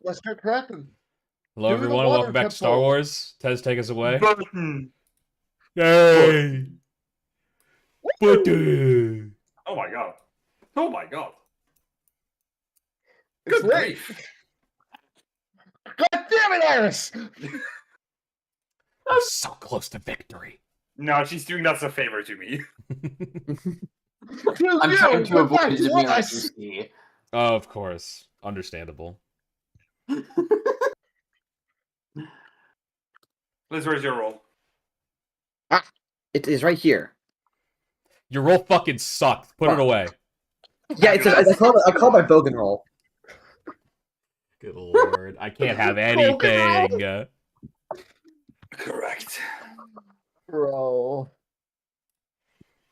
Let's get cracking. Hello, Do the everyone. water Welcome back to Star temple. Wars. Tez, take us away. Button. Yay! Button. Oh my god. Oh my god. It's Good late. grief. God damn it, Iris! I'm so close to victory. No, she's doing that as a favor to me. I'm trying to avoid that's it being us. RGC. Of course. Understandable. Liz, where's your roll? It is right here. Your roll fucking sucked. Put it away. Yeah, it's I call my Bogan roll. Good lord. I can't have anything. Correct. Bro.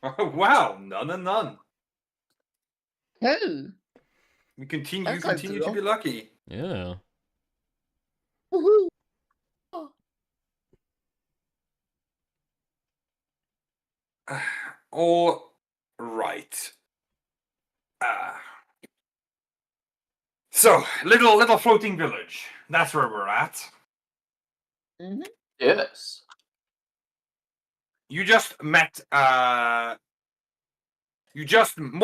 Oh, wow. None and none. Hey. You continue That's nice to to know. be lucky. Yeah. Woohoo. All right. So, little floating village. That's where we're at. Mm-hmm. Yes. You just met more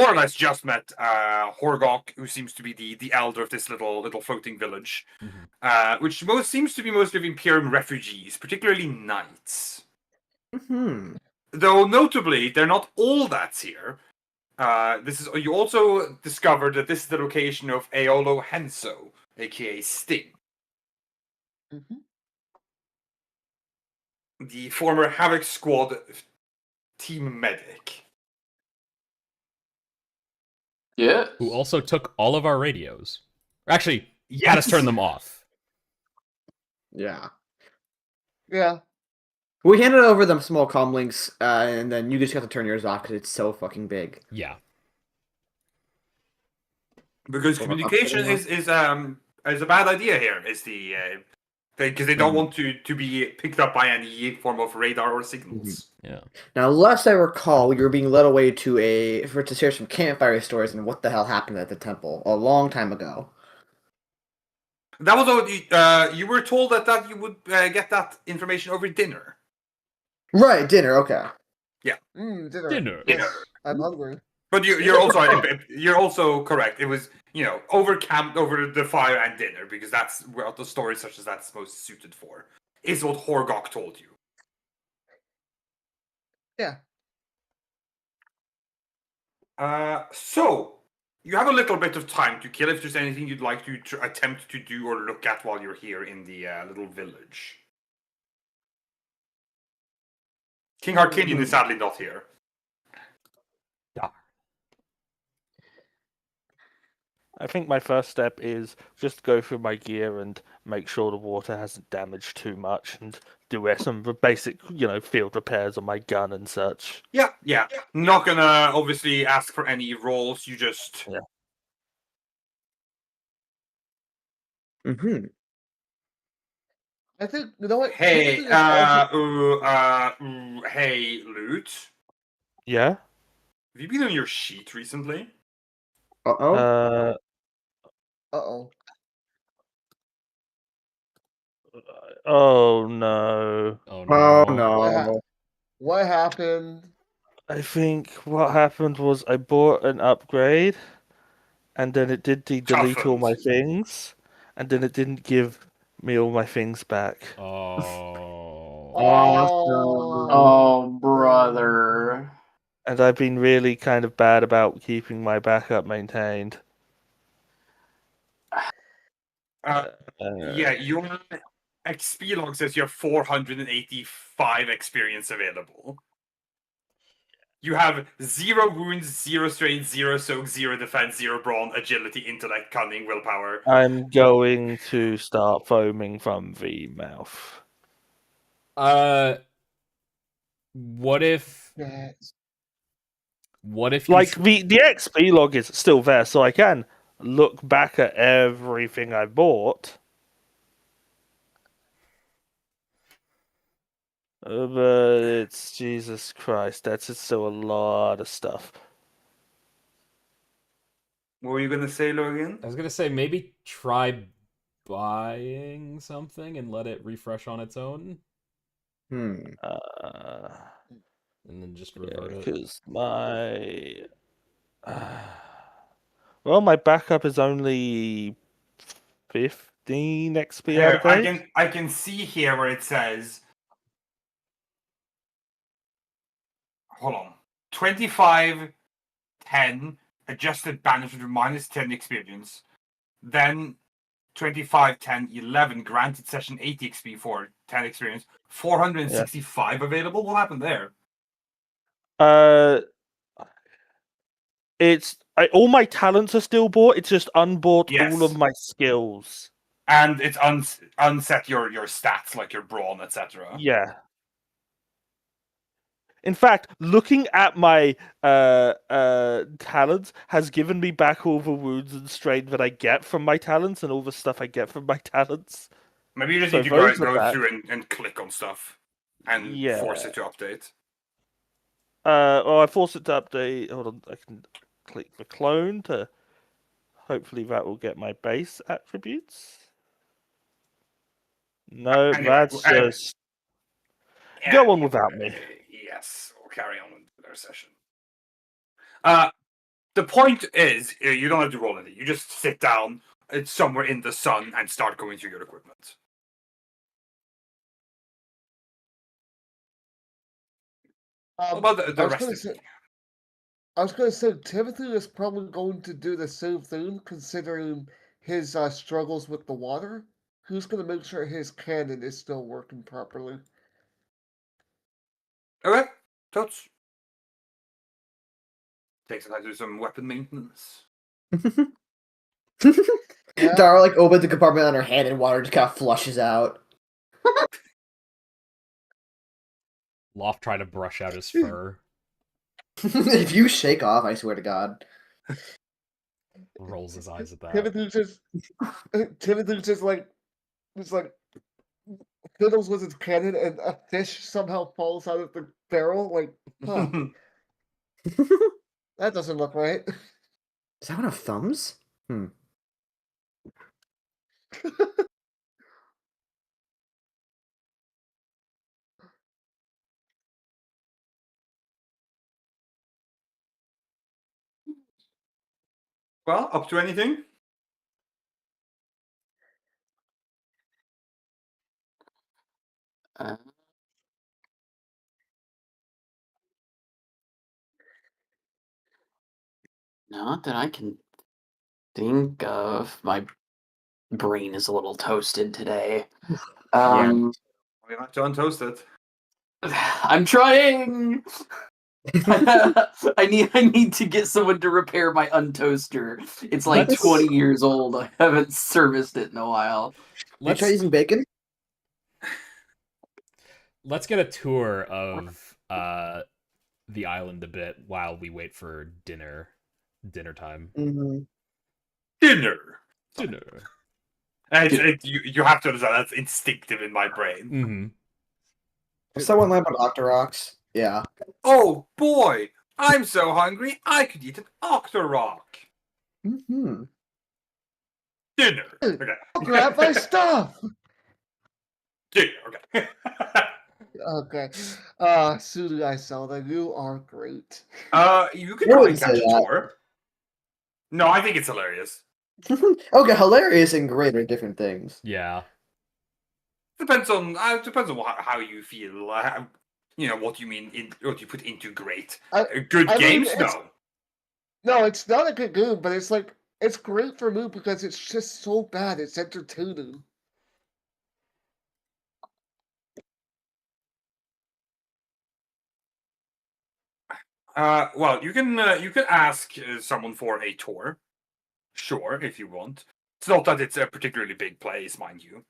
or less just met Horgok, who seems to be the elder of this little floating village. Mhm. Which seems to be mostly of Imperium refugees, particularly knights. Hmm. Though notably, they're not all that's here. You also discovered that this is the location of Aolo Henso, aka Sting, Mm-hmm. the former Havoc Squad team medic. Yes. Who also took all of our radios. Actually, Yes. had us turn them off. Yeah. Yeah. We handed over them small comm links, and then you just have to turn yours off because it's so fucking big. Yeah. Because Well, communication is a bad idea here. Is because they don't want to be picked up by any form of radar or signals. Yeah. Now, last I recall, you were being led away to share some campfire stories and what the hell happened at the temple a long time ago. That was you were told that you would get that information over dinner. Right, dinner. Okay. Dinner. Dinner. Yes, I'm hungry. But you're also correct. It was over camp, over the fire and dinner, because that's what the story such as that's most suited for. Is what Horgok told you. Yeah. So you have a little bit of time to kill. If there's anything you'd like to attempt to do or look at while you're here in the little village. King Harkinian is sadly not here. I think my first step is just go through my gear and make sure the water hasn't damaged too much, and do some basic, field repairs on my gun and such. Yeah. Not gonna obviously ask for any rolls. You just. Yeah. Mm-hmm. I think you know what. Hey, typically it's hey, Loot. Yeah. Have you been on your sheet recently? Uh-oh. Uh-oh. Oh no. Oh Oh, no. no. What happened? I think what happened was I bought an upgrade, and then it did delete all my Toughened. things, and then it didn't give me all my things back. Oh. Oh, brother. And I've been really kind of bad about keeping my backup maintained. Yeah, your XP log says you have 485 experience available. You have 0 wounds, 0 strain, 0 soak, 0 defense, 0 brawn, agility, intellect, cunning, willpower. I'm going to start foaming from the mouth. What if Yes. you Like, the XP log is still there, so I can look back at everything I bought. But it's Jesus Christ, that's still a lot of stuff. What were you gonna say, Logan? I was gonna say maybe try buying something and let it refresh on its own, Hmm. and then just revert it. Because well, my backup is only 15 XP out Here, of 8. I can see here where it says. Hold on. 25, 10, adjusted banishment minus 10 experience. Then 25, 10, 11, granted session 80 XP for 10 experience. 465 available? What happened there? All my talents are still bought. It's just unbought Yes. all of my skills. And it's unset your stats, like your brawn, etc. Yeah. In fact, looking at my talents has given me back all the wounds and strain that I get from my talents and all the stuff I get from my talents. Maybe you just So need to those go are back. through and click on stuff and force it to update. I force it to update. Hold on, I can click the clone to. Hopefully, that will get my base attributes. No, Anyway, that's just. Go on without me. Yes, we'll carry on with our session. The point is, you don't have to roll anything. You just sit down somewhere in the sun and start going through your equipment. What about the rest of you? I was going to say, Timothy is probably going to do the same thing, considering his struggles with the water. Who's going to make sure his cannon is still working properly? Okay, touch. Takes some time to do some weapon maintenance. Yeah. Dara like opens the compartment on her hand and water just kind of flushes out. Loft trying to brush out his fur. If you shake off, I swear to God. Rolls his eyes at that. Timothy's just like fiddles with his cannon, and a fish somehow falls out of the barrel. Like, huh, that doesn't look right. Is that one of thumbs? Well, up to anything? Not that I can think of. My brain is a little toasted today. We have to untoast it. I'm trying. I need to get someone to repair my untoaster. It's like Let's- 20 years old. I haven't serviced it in a while. You try using bacon? Let's get a tour of the island a bit while we wait for dinner time. Mm-hmm. Dinner. Dinner. You have to understand that's instinctive in my brain. Mm-hmm. Someone lamp on Octoroks? Yeah. Oh boy, I'm so hungry I could eat an Octorok. Mm-hmm. Dinner. Okay. Grab my stuff. Dinner. Okay. Okay. Sudu Iselda, you are great. You could I probably wouldn't catch say a that. tour. No, I think it's hilarious. Okay, hilarious and great are different things. Yeah. Depends on how you feel. What you mean what you put into great. Good I mean, games, it's- no. No, it's not a good game, but it's great for me because it's just so bad. It's entertaining. Well, you can ask someone for a tour, sure, if you want. It's not that it's a particularly big place, mind you.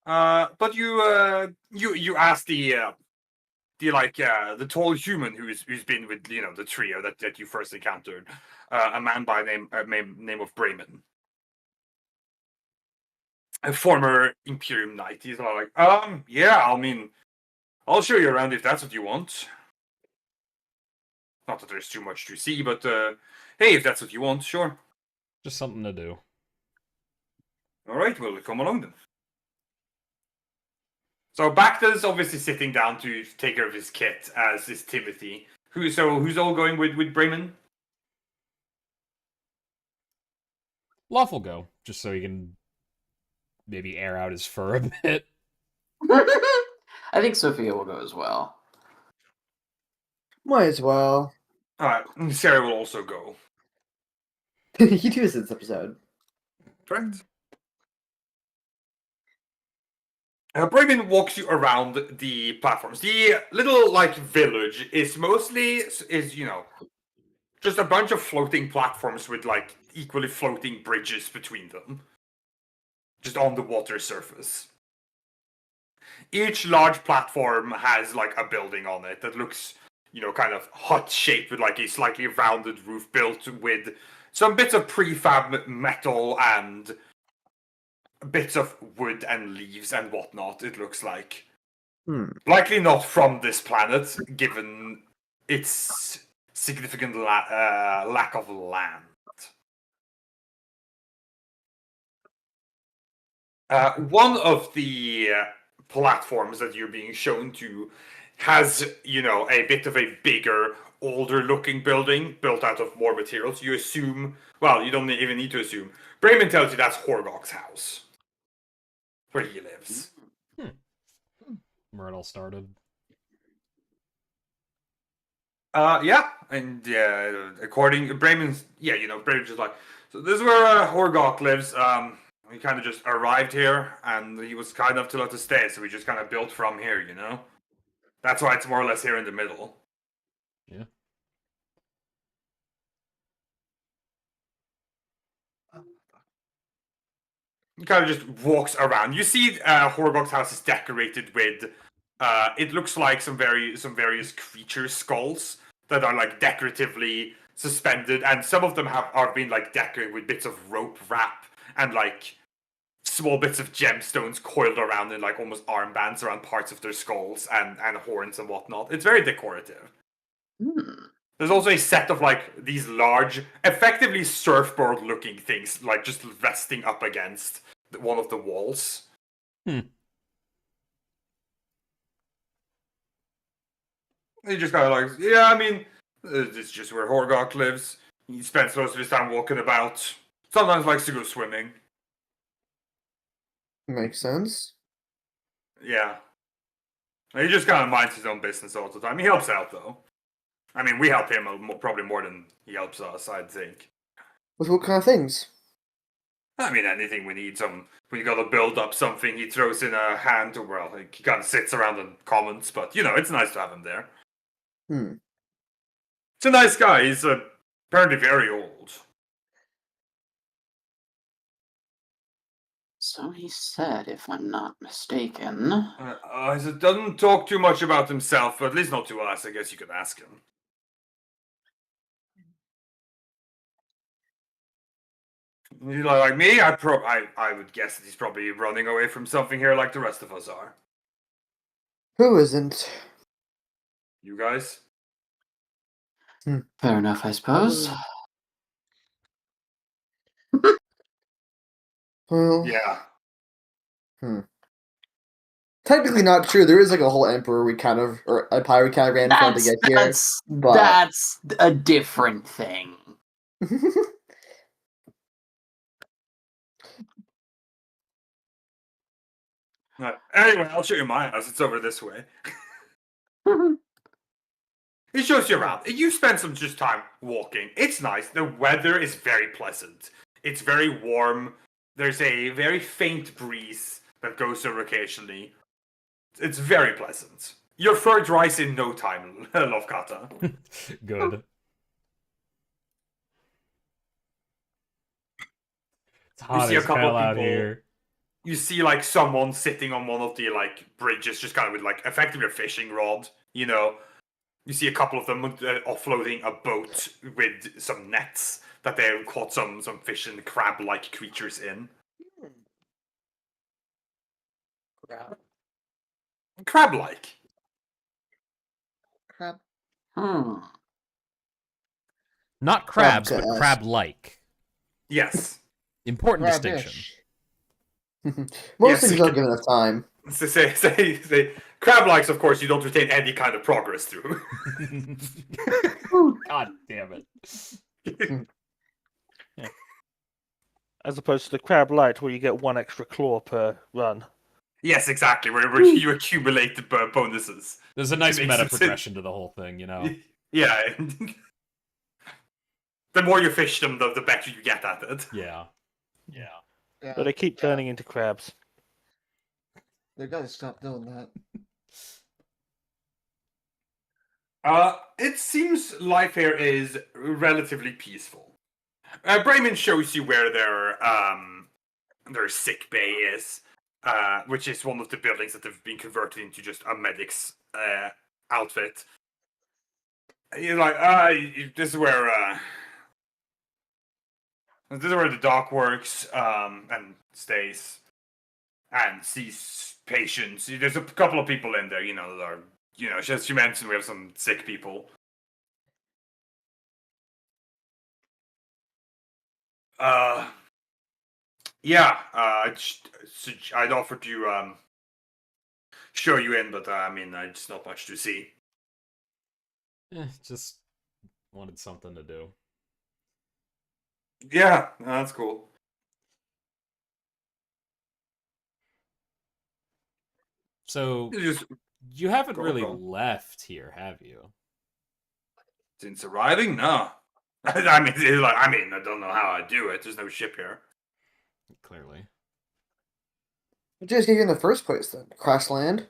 But you ask the tall human who's been with the trio that you first encountered, a man by name of Bremen, a former Imperium knight. He's like, yeah, I mean, I'll show you around if that's what you want. Not that there's too much to see, but Hey, if that's what you want, sure. Just something to do. All right, well, come along then. So Bacta's obviously sitting down to take care of his kit, as is Timothy. Who's all going with Bremen? Luff will go, just so he can maybe air out his fur a bit. I think Sophia will go as well. Might as well. Alright, Sarah will also go. You do this episode. Correct. Bremen walks you around the platforms. The little village is mostly just a bunch of floating platforms with equally floating bridges between them, just on the water surface. Each large platform has a building on it that looks kind of hut shaped with a slightly rounded roof built with some bits of prefab metal and bits of wood and leaves and whatnot, it looks like. Likely not from this planet, given its significant lack of land. One of the platforms that you're being shown to has, a bit of a bigger, older-looking building built out of more materials. You assume, well, you don't even need to assume. Bremen tells you that's Horgok's house, where he lives. Where it all started. Yeah, and according Bremen's, Bremen's just so this is where Horgok lives. We kind of just arrived here, and he was kind enough to let us stay, so we just kind of built from here, That's why it's more or less here in the middle. Yeah. He kind of just walks around. You see Horgok's house is decorated with it looks like some various creature skulls that are decoratively suspended, and some of them are being decorated with bits of rope wrap and small bits of gemstones coiled around in almost armbands around parts of their skulls and horns and whatnot. It's very decorative. There's also a set of these large, effectively surfboard looking things, just resting up against one of the walls. He just kind of yeah, I mean, this is just where Horgok lives. He spends most of his time walking about. Sometimes likes to go swimming. Makes sense. Yeah. He just kind of minds his own business all the time. He helps out, though. I mean, we help him probably more than he helps us, I think. With what kind of things? I mean, anything we need. When you gotta build up something, he throws in a hand, or well, he kind of sits around and comments, but, it's nice to have him there. It's a nice guy. He's apparently very old. So he said, if I'm not mistaken. He doesn't talk too much about himself, but at least not to us. I guess you could ask him. Like me, I would guess that he's probably running away from something here like the rest of us are. Who isn't? You guys? Fair enough, I suppose. Well, Yeah. Technically not true. There is a whole emperor or empire we kind of ran from to get here. But That's a different thing. Anyway, I'll show you my house. It's over this way. He shows you around. You spend some just time walking. It's nice. The weather is very pleasant. It's very warm. There's a very faint breeze that goes over occasionally. It's very pleasant. Your fur dries in no time, Lovkata. Good. It's hot see a as couple hell out people- here. You see someone sitting on one of the bridges, just kind of with effectively a fishing rod. You see a couple of them offloading a boat with some nets that they have caught some fish and crab-like creatures in. Crab-like. Crap. Not crabs, but Crab-esque. crab-like. Yes. Important distinction. Crabbish. Most Yes, things it don't can- give enough time. So say crab likes, of course, you don't retain any kind of progress through. God damn it. As opposed to the crab light, where you get 1 extra claw per run. Yes, exactly. Where you accumulate the bonuses. There's a nice makes meta some sense. progression to the whole thing, you know? Yeah. The more you fish them, the better you get at it. Yeah. Yeah, But they keep turning into crabs. they gotta stop doing that. It seems life here is relatively peaceful. Bremen shows you where their sick bay is, which is one of the buildings that have been converted into just a medic's outfit. You're like, this is where the doc works and stays and sees patients. There's a couple of people in there, that are, as you mentioned, we have some sick people. Yeah, I'd offer to show you in, but it's not much to see. Just wanted something to do. Yeah, that's cool. So, Just you haven't Go, really go. left here, have you? since arriving, no. I don't know how I do it. There's no ship here. Clearly. What did you guys get here in the first place then? Crash land?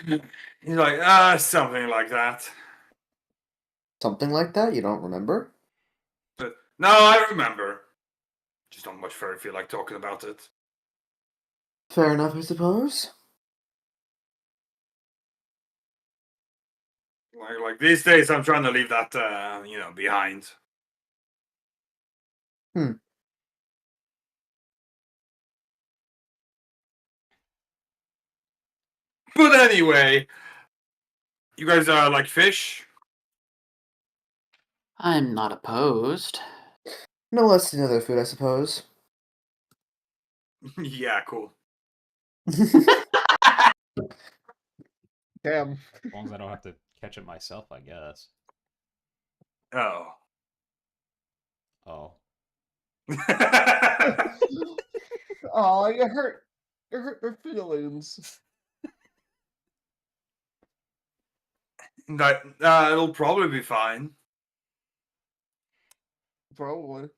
He's like, something like that. Something like that? You don't remember? But no, I remember. Just don't much feel like talking about it. Fair enough, I suppose. Like these days, I'm trying to leave that, behind. But anyway, you guys like fish? I'm not opposed. No less than other food, I suppose. Yeah, cool. Damn. As long as I don't have to catch it myself, I guess. Oh. Oh. Oh, you hurt their feelings. It'll probably be fine. Probably.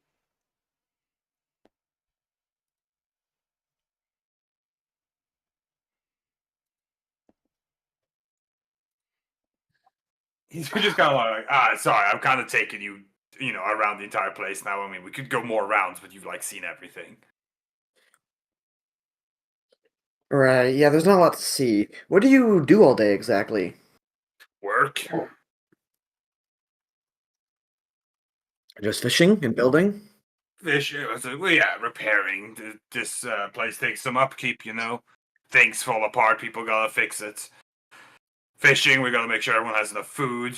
He's just kind of like, sorry, I'm kind of taking you, around the entire place now. We could go more rounds, but you've seen everything. Right, yeah, there's not a lot to see. What do you do all day exactly? Work. Just fishing and building? Fish. Repairing. This place takes some upkeep, Things fall apart, people gotta fix it. Fishing, we gotta make sure everyone has enough food.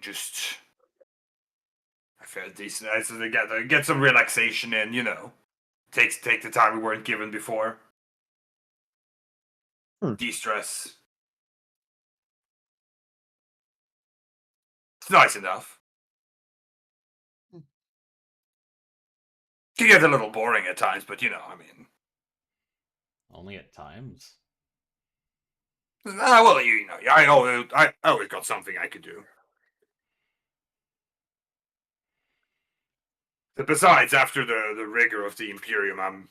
Just I feel decent. So they get some relaxation in, Take the time we weren't given before. De-stress. It's nice enough. Can get a little boring at times, but Only at times. well, I always got something I could do. But besides, after the rigor of the Imperium, I'm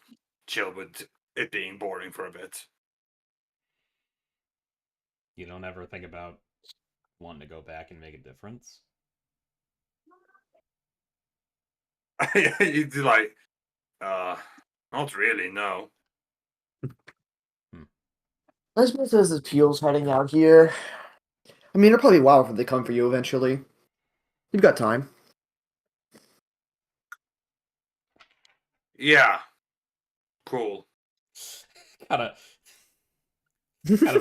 chill with it being boring for a bit. You don't ever think about wanting to go back and make a difference? You'd be like, not really, no. I suppose as the Peel's heading out here. I mean, it'll probably be a while before they come for you eventually. You've got time. Yeah. Cool. kind of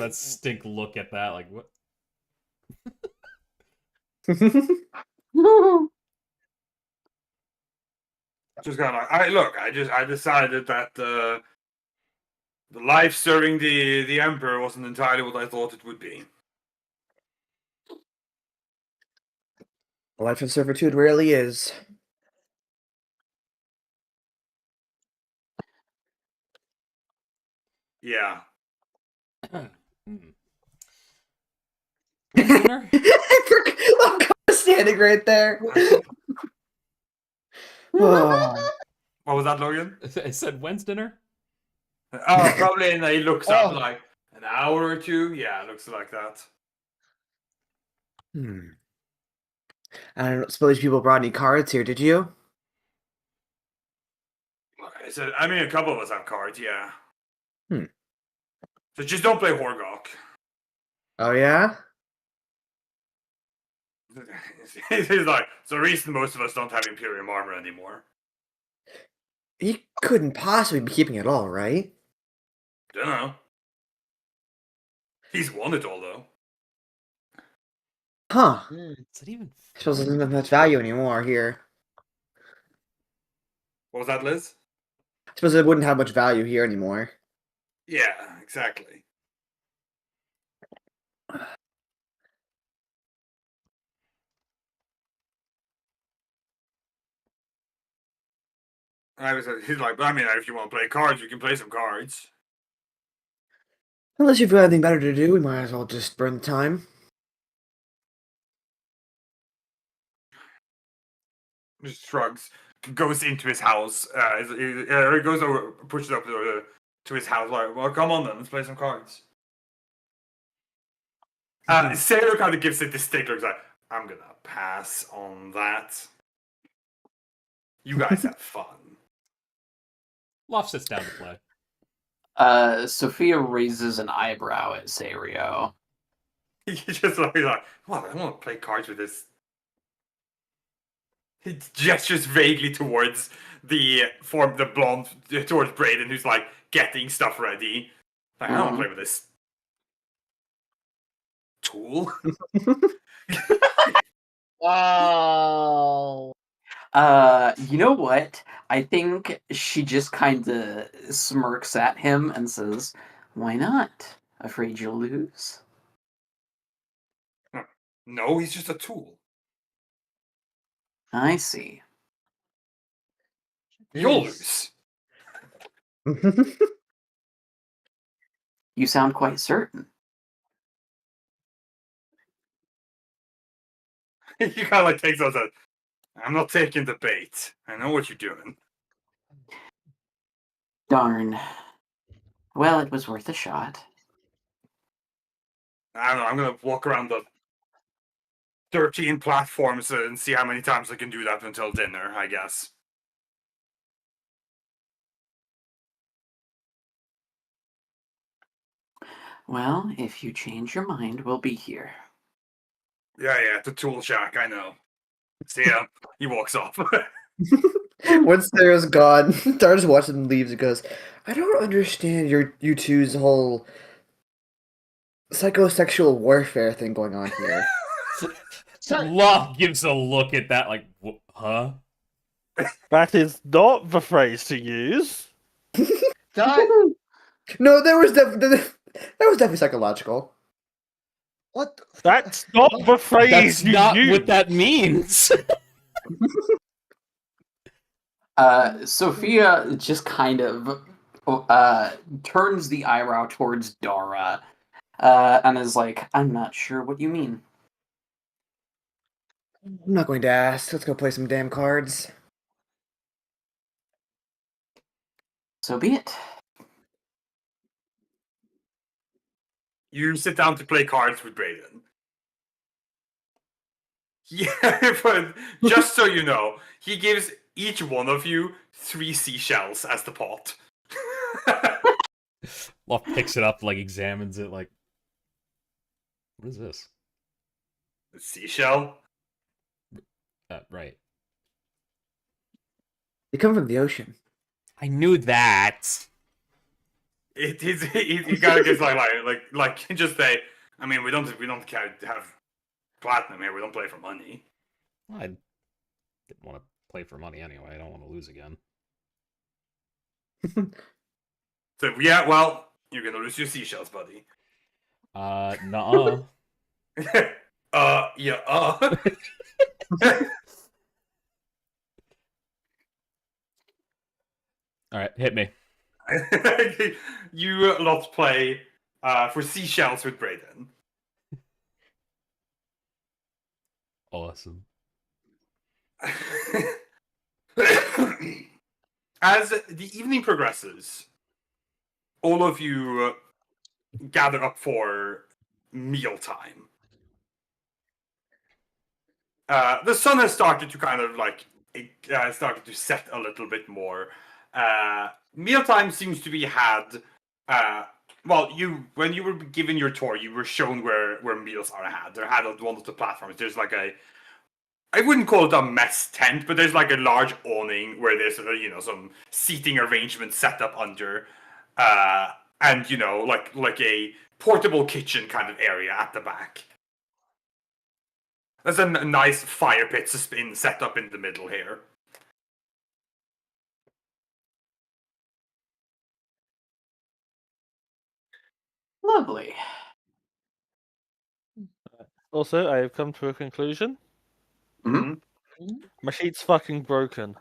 that stink look at that, like what? Just kind of like, I decided that the life serving the emperor wasn't entirely what I thought it would be. Life of servitude rarely is. Yeah. Hmm. Dinner? I'm standing right there. Oh. What was that, Logan? I said, when's dinner? Oh, probably. And he looks up Oh. like an hour or two. Yeah, it looks like that. I don't suppose people brought any cards here, did you? I said, I mean, a couple of us have cards. Yeah. Hmm. So just don't play Horgok. Oh yeah? He's like, it's the reason most of us don't have Imperium armor anymore. He couldn't possibly be keeping it all, right? Don't know. He's won it all, though. Huh. Hmm. Is it even? I suppose it doesn't have much value anymore here. What was that, Liz? I suppose it wouldn't have much value here anymore. Yeah, exactly. He's like, I mean, if you want to play cards, you can play some cards. Unless you've got anything better to do, we might as well just burn the time. Just shrugs, goes into his house. He goes over, pushes up to his house. Like, well, come on then, let's play some cards. Sailor kind of gives it this stick. Looks like, I'm gonna pass on that. You guys have fun. Loft sits down to play. Sophia raises an eyebrow at Sario. He's just like, well, I want to play cards with this. He gestures vaguely towards the blonde, towards Brayden, who's like getting stuff ready. Like, I don't want to play with this tool. Wow. You know what? I think she just kind of smirks at him and says, "Why not? Afraid you'll lose?" No, he's just a tool. I see. You'll Yes. lose. You sound quite certain. He kind of like takes those as, I'm not taking the bait. I know what you're doing. Darn. Well, it was worth a shot. I don't know, I'm gonna walk around the 13 platforms and see how many times I can do that until dinner, I guess. Well, if you change your mind, we'll be here. Yeah, the tool shack, I know. See ya. He walks off. Once Sarah's gone, Dara's watching him leaves and goes, I don't understand you two's whole psychosexual warfare thing going on here. Loft gives a look at that, like, huh? That is not the phrase to use. That, No, that was definitely psychological. what? the- That's not the phrase That's you not use. what that means. Sophia just kind of turns the eyebrow towards Dara and is like, I'm not sure what you mean. I'm not going to ask. Let's go play some damn cards. So be it. You sit down to play cards with Brayden. Yeah, but just so you know, he gives each one of you 3 seashells as the pot. Loft picks it up, like, examines it, like, what is this? The seashell? Right. They come from the ocean. I knew that. He kind of gets like just say, I mean, we don't have platinum here. We don't play for money. I didn't want to play for money anyway. I don't want to lose again. So yeah, well, you're gonna lose your seashells, buddy. Nuh-uh. Yeah. All right, hit me. You lot play for seashells with Brayden. Awesome. As the evening progresses, all of you gather up for mealtime. The sun has started to kind of like started to set a little bit more. Mealtime seems to be had. Well, when you were given your tour, you were shown where meals are had. They're had on one of the platforms. There's like I wouldn't call it a mess tent, but there's like a large awning where there's some seating arrangement set up under, and like a portable kitchen kind of area at the back. There's a nice fire pit set up in the middle here. Lovely. Also, I have come to a conclusion. Mhm. My sheet's fucking broken.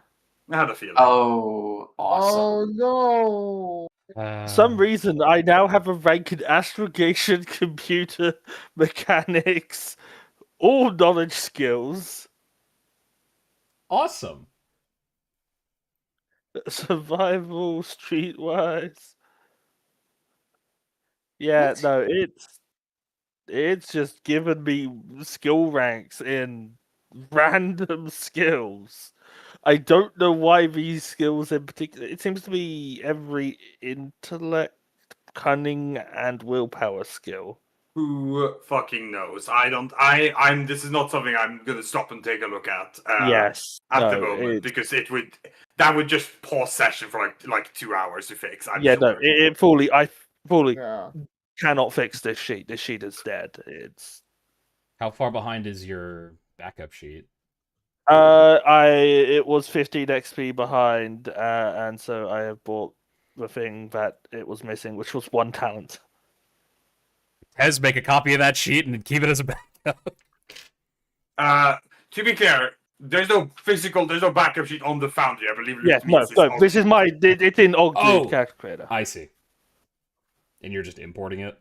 I had a feeling. Oh, awesome. Oh no! Some reason I now have a rank in astrogation, computer mechanics, all knowledge skills, Awesome. survival, streetwise. Yeah, What? no, it's just given me skill ranks in random skills. I don't know why these skills in particular. It seems to be every intellect, cunning, and willpower skill. Who fucking knows? I'm. This is not something I'm gonna stop and take a look at. Yes, At the no, moment, because that would just pause session for like 2 hours to fix. I'm yeah, sure. no, I fully Yeah. cannot fix this sheet. This sheet is dead. It's How far behind is your backup sheet? it was 15 XP behind, and so I have bought the thing that it was missing, which was 1 talent. Hez, make a copy of that sheet and keep it as a backup. To be clear, there's no backup sheet on the Foundry. I believe. Yeah, no, this is my. It's in Ogden Oh. Character Creator. I see. And you're just importing it?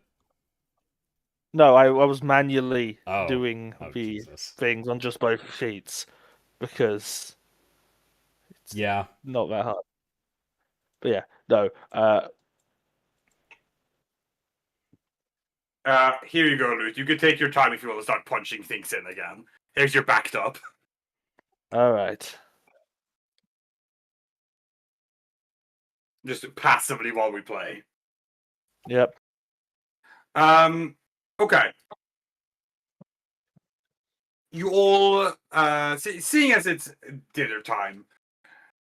No, I was manually Oh. doing Oh, the Jesus. things on just both sheets because it's Yeah. not that hard. But yeah, no. Here you go, Loot. You can take your time if you want to start punching things in again. Here's your backed up. All right. Just passively while we play. Yep. Okay. You all, seeing as it's dinner time,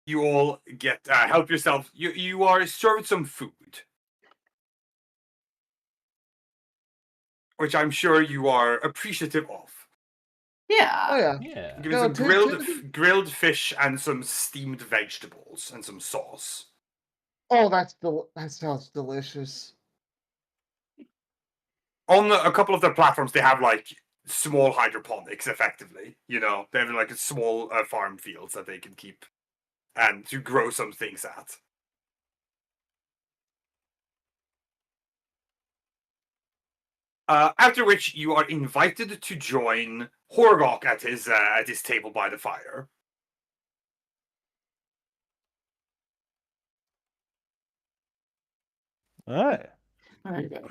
you all get help yourself. You are served some food, which I'm sure you are appreciative of. Yeah. Oh yeah. Yeah. Given No, some typically- grilled fish and some steamed vegetables and some sauce. Oh, that sounds delicious. On a couple of their platforms, they have like small hydroponics, effectively. They have like a small farm fields that they can keep and to grow some things at. After which, you are invited to join Horgok at his table by the fire. All right. There you go.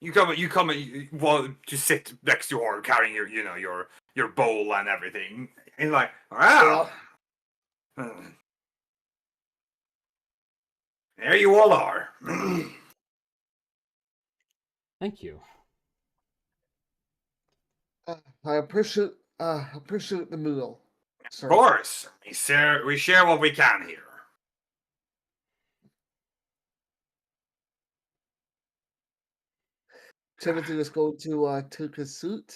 You come to sit next to her, carrying your bowl and everything. And like, wow. There you all are. Thank you. I appreciate the meal. Sir. Of course, we share what we can here. Timothy is going to take his suit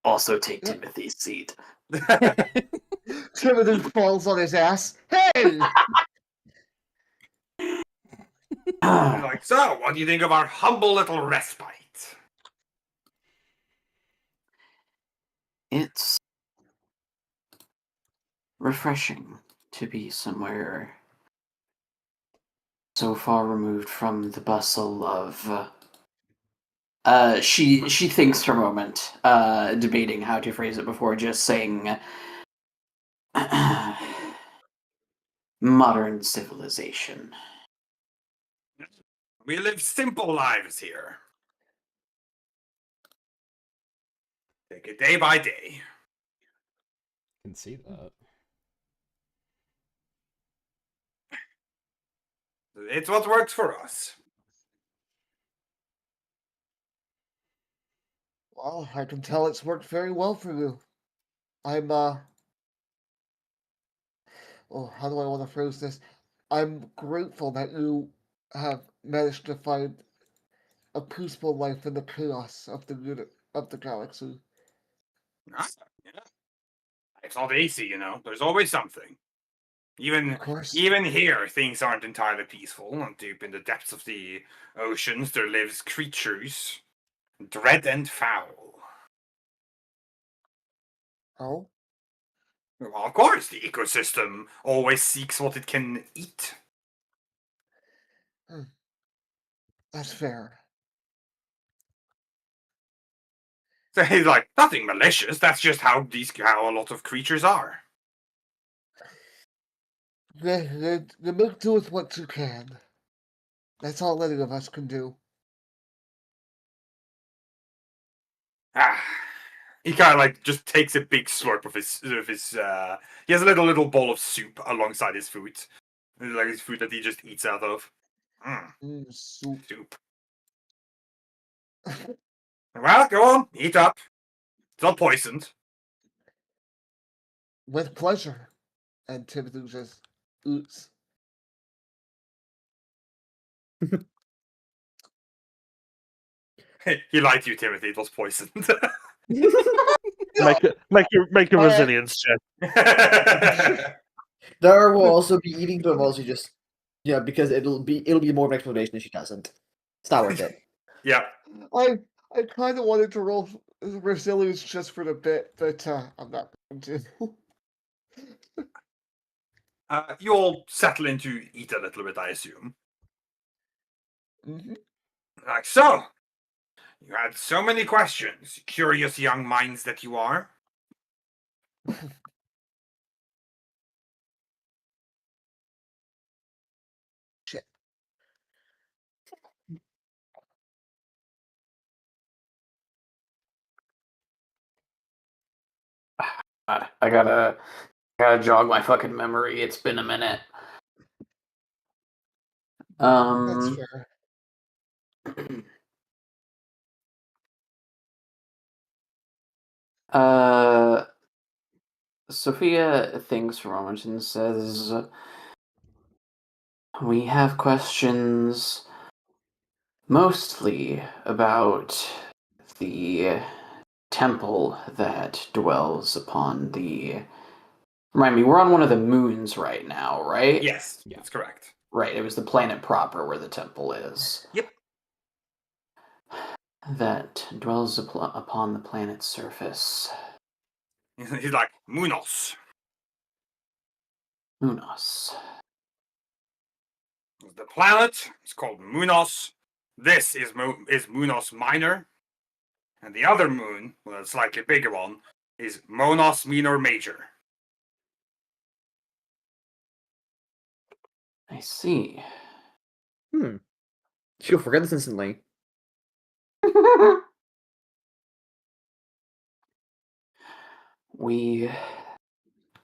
Also take Yeah. Timothy's seat. Timothy falls on his ass. Hey! He's like, so, what do you think of our humble little respite? It's refreshing to be somewhere so far removed from the bustle of. She thinks for a moment, debating how to phrase it before just saying modern civilization. We live simple lives here. Take it day by day. Can see that. It's what works for us. Well, I can tell it's worked very well for you. I'm, oh, how do I want to phrase this? I'm grateful that you have managed to find a peaceful life in the chaos of the galaxy. Ah, yeah. It's not easy, you know. There's always something. Even Of course. even here, things aren't entirely peaceful. And deep in the depths of the oceans, there lives creatures, dread and foul. Oh, Well, of course, the ecosystem always seeks what it can eat. that's fair. So he's like, nothing malicious. That's just how a lot of creatures are. You make do with what you can. That's all any of us can do. Ah, he kind of like just takes a big slurp of his. He has a little bowl of soup alongside his food, like his food that he just eats out of. Soup. Soup. Well, go on, eat up. It's not poisoned. With pleasure. And Timothy just oops. He lied to you, Timothy. It was poisoned. Make a Alright. resilience check. Dara will also be eating them while she just because it'll be more of an explanation if she doesn't. It's not worth it. Yeah. I kind of wanted to roll resilience just for the bit, but I'm not going to. You all settle in to eat a little bit, I assume. Mhm. Like so. You had so many questions, curious young minds that you are. Shit. I gotta jog my fucking memory. It's been a minute. That's fair. Sophia thinks for a moment and says, "We have questions mostly about the temple that dwells upon the." Remind me, we're on one of the moons right now, right? Yes, Yeah. that's correct. Right, it was the planet proper where the temple is. Yep. That dwells upon the planet's surface. He's like, Munos. Munos. The planet is called Munos. This is Munos Minor. And the other moon, well, a slightly bigger one, is Monos Minor Major. I see. She'll forget this instantly. We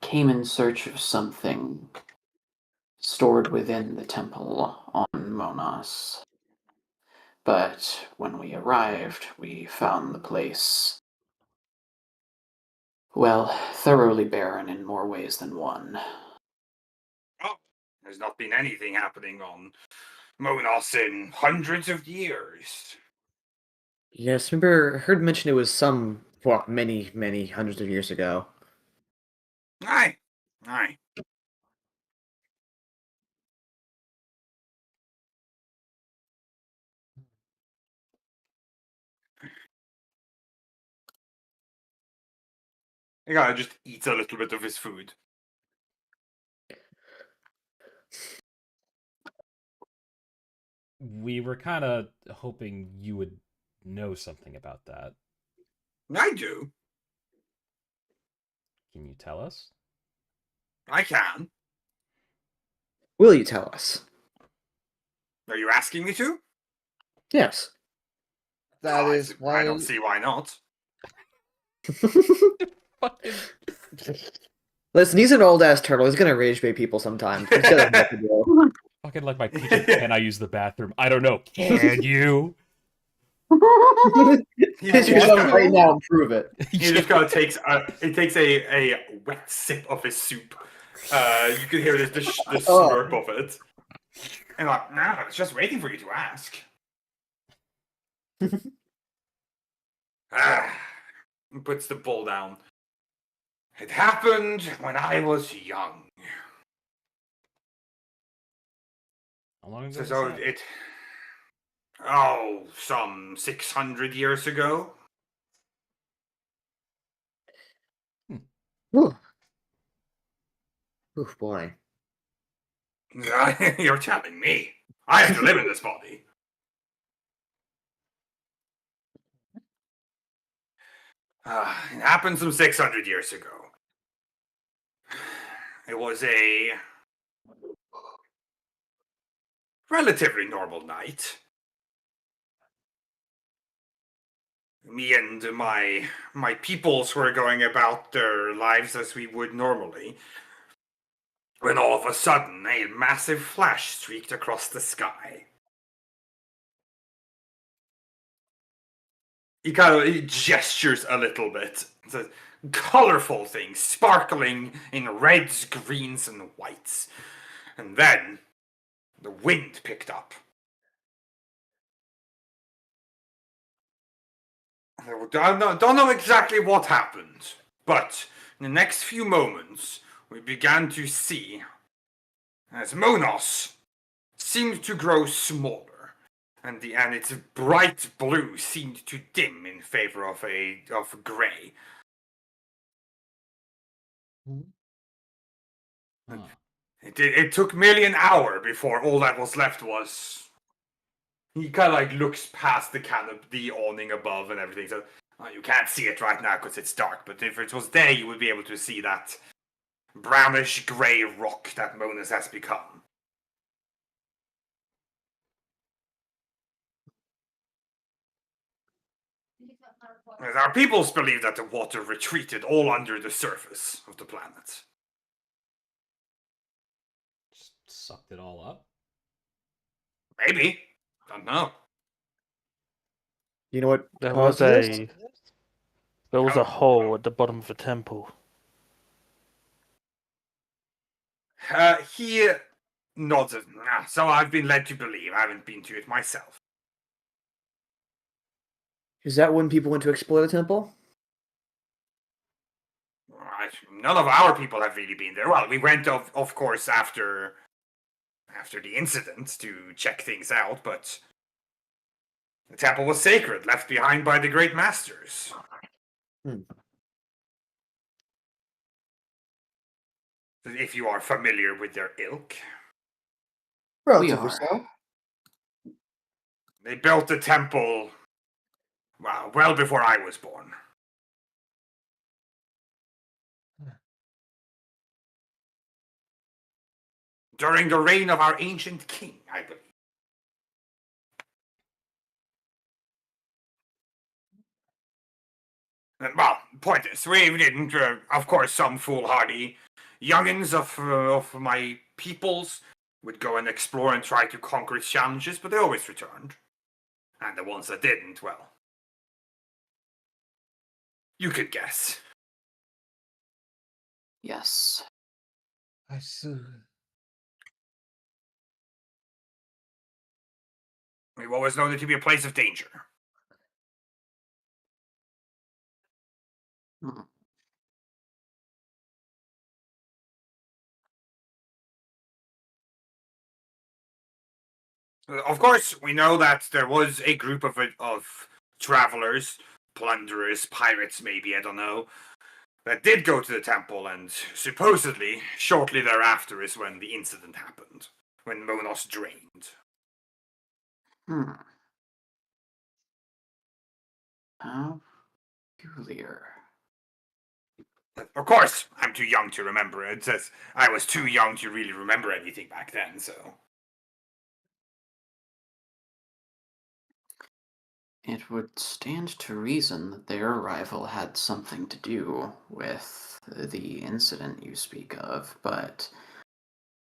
came in search of something stored within the temple on Monos. But when we arrived, we found the place, well, thoroughly barren in more ways than one. Oh, there's not been anything happening on Monos in hundreds of years. Yes, remember I heard mention it was some many, many hundreds of years ago. Aye. Aye. The guy just eats a little bit of his food. We were kind of hoping you would know something about that. I do. Can you tell us? I can. Will you tell us? Are you asking me to? Yes. That Oh, is why I don't see why not. Fucking Listen, he's an old ass turtle. He's gonna rage bait people sometimes. He's got enough to do. fucking like my teacher. Can I use the bathroom? I don't know. Can you? Hit yourself right now and prove it. He just kind of takes a wet sip of his soup. You can hear the Oh. slurp of it. And like, no, I was just waiting for you to ask. He puts the bowl down. It happened when I was young. How long ago? So was that? some 600 years ago. Ooh. Oof, boy. You're telling me. I have to live in this body. It happened some 600 years ago. It was a relatively normal night. Me and my peoples were going about their lives as we would normally, when all of a sudden a massive flash streaked across the sky. He gestures a little bit. It's a colorful thing, sparkling in reds, greens, and whites. And then the wind picked up. I don't know exactly what happened, but in the next few moments, we began to see as Monos seemed to grow smaller, and its bright blue seemed to dim in favor of gray. Huh. It took merely an hour before all that was left was. He kind of like looks past the the awning above and everything. So you can't see it right now because it's dark. But if it was there, you would be able to see that brownish gray rock that Monas has become. As our peoples believe that the water retreated all under the surface of the planet. Just sucked it all up. Maybe. Don't know. You know what There caused was this? a hole at the bottom of the temple. He nodded. So I've been led to believe. I haven't been to it myself. Is that when people went to explore the temple? None of our people have really been there. Well, we went, of course, after the incident to check things out, but the temple was sacred, left behind by the great masters. If you are familiar with their ilk. Relatively are. so. They built the temple, well before I was born. During the reign of our ancient king, I believe. Well, point is, we didn't, of course, some foolhardy youngins of my peoples would go and explore and try to conquer its challenges, but they always returned. And the ones that didn't, well, you could guess. Yes. I see. We've always known it to be a place of danger. Hmm. Of course, we know that there was a group of travelers, plunderers, pirates, maybe, I don't know, that did go to the temple, and supposedly, shortly thereafter is when the incident happened, when Monos drained. Hmm. How peculiar. Of course, I'm too young to remember it, says I was too young to really remember anything back then, so. It would stand to reason that their arrival had something to do with the incident you speak of, but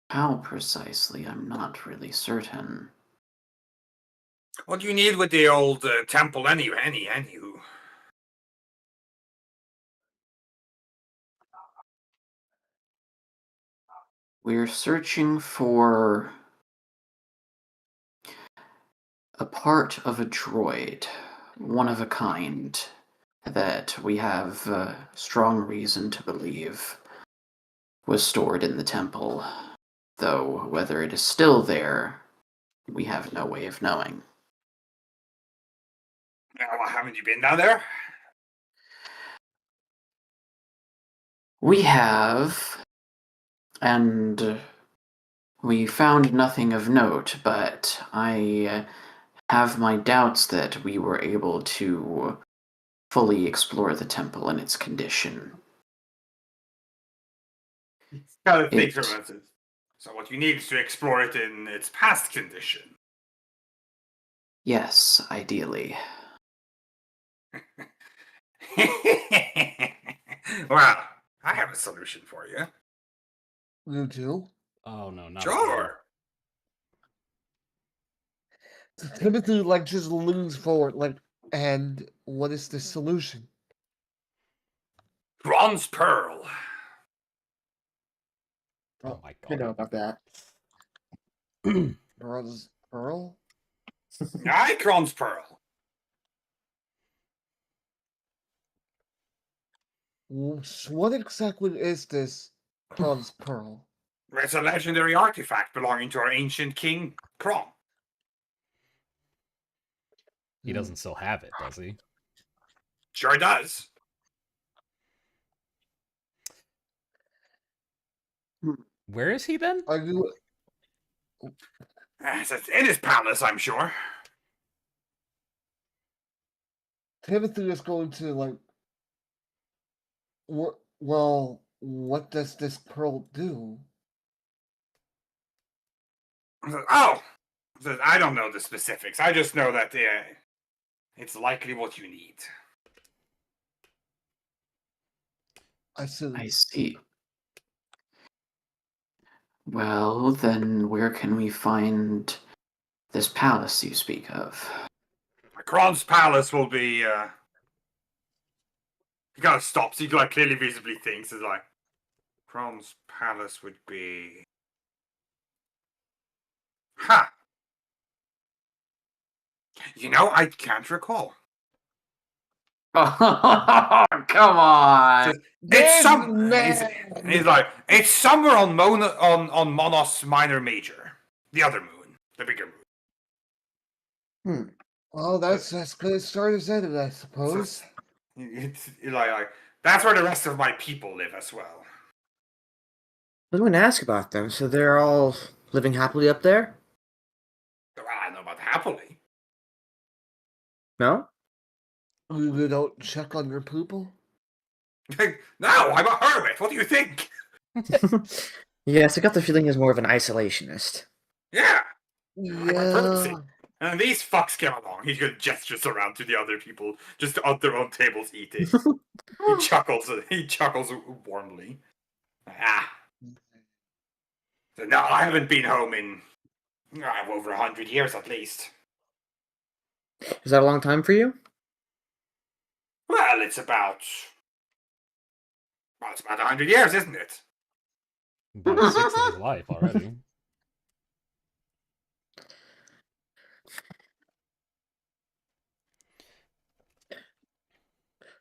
how precisely, I'm not really certain. What do you need with the old temple anywho? We're searching for a part of a droid, one of a kind, that we have strong reason to believe was stored in the temple, though whether it is still there, we have no way of knowing. Well, haven't you been down there? We have, and we found nothing of note, but I have my doubts that we were able to fully explore the temple in its condition. Kind of think It- about it. So what you need is to explore it in its past condition. Yes, ideally. Well, I have a solution for you. You do? Oh no, not again. Sure. So Timothy like just leans forward, like, and what is the solution? Bronze pearl. Oh my I know god. about that. Bronze pearl? Aye, bronze pearl. What exactly is this bronze pearl? It's a legendary artifact belonging to our ancient king, Kron. He doesn't still have it, does he? Sure does. Where is he then? Are you? It's in his palace, I'm sure. Timothy is going to like. What? Well, what does this pearl do? Oh, I don't know the specifics. I just know that it's likely what you need. I see. I see. Well, then where can we find this palace you speak of? Kron's palace will be. He kind of stops. He like clearly visibly thinks is like, Kron's palace would be. Ha! You know, I can't recall. Oh, come on! It's man. he's like, it's somewhere on on Monos Minor Major, the other moon, the bigger moon. Well, that's as good a start as any, I So suppose. it's like that's where the rest of my people live as well. I was going to ask about them. So they're all living happily up there? Well, I don't know about happily. No? You don't check on your people? No, I'm a hermit. What do you think? Yes, I got the feeling he's more of an isolationist. Yeah. Yeah. And these fucks came along. He just gestures around to the other people, just at their own tables eating. He chuckles. He chuckles warmly. Ah. So, no, I haven't been home in over 100 years at least. Is that a long time for you? Well, it's about 100 years, isn't it? About a sixth of his life already.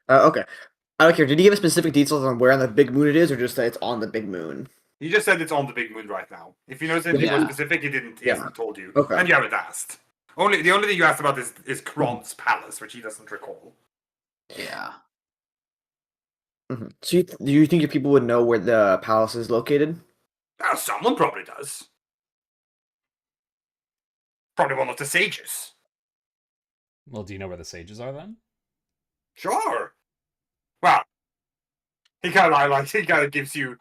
Okay. I don't care. Did he give us specific details on where on the big moon it is, or just that it's on the big moon? He just said it's on the big moon right now. If you notice anything more Yeah. specific, he didn't. He Yeah. hasn't told you, Okay. and you haven't asked. The only thing you asked about is Kron's palace, which he doesn't recall. Yeah. So do you think your people would know where the palace is located? Someone probably does. Probably one of the sages. Well, do you know where the sages are then? Sure. Well, he kind of gives you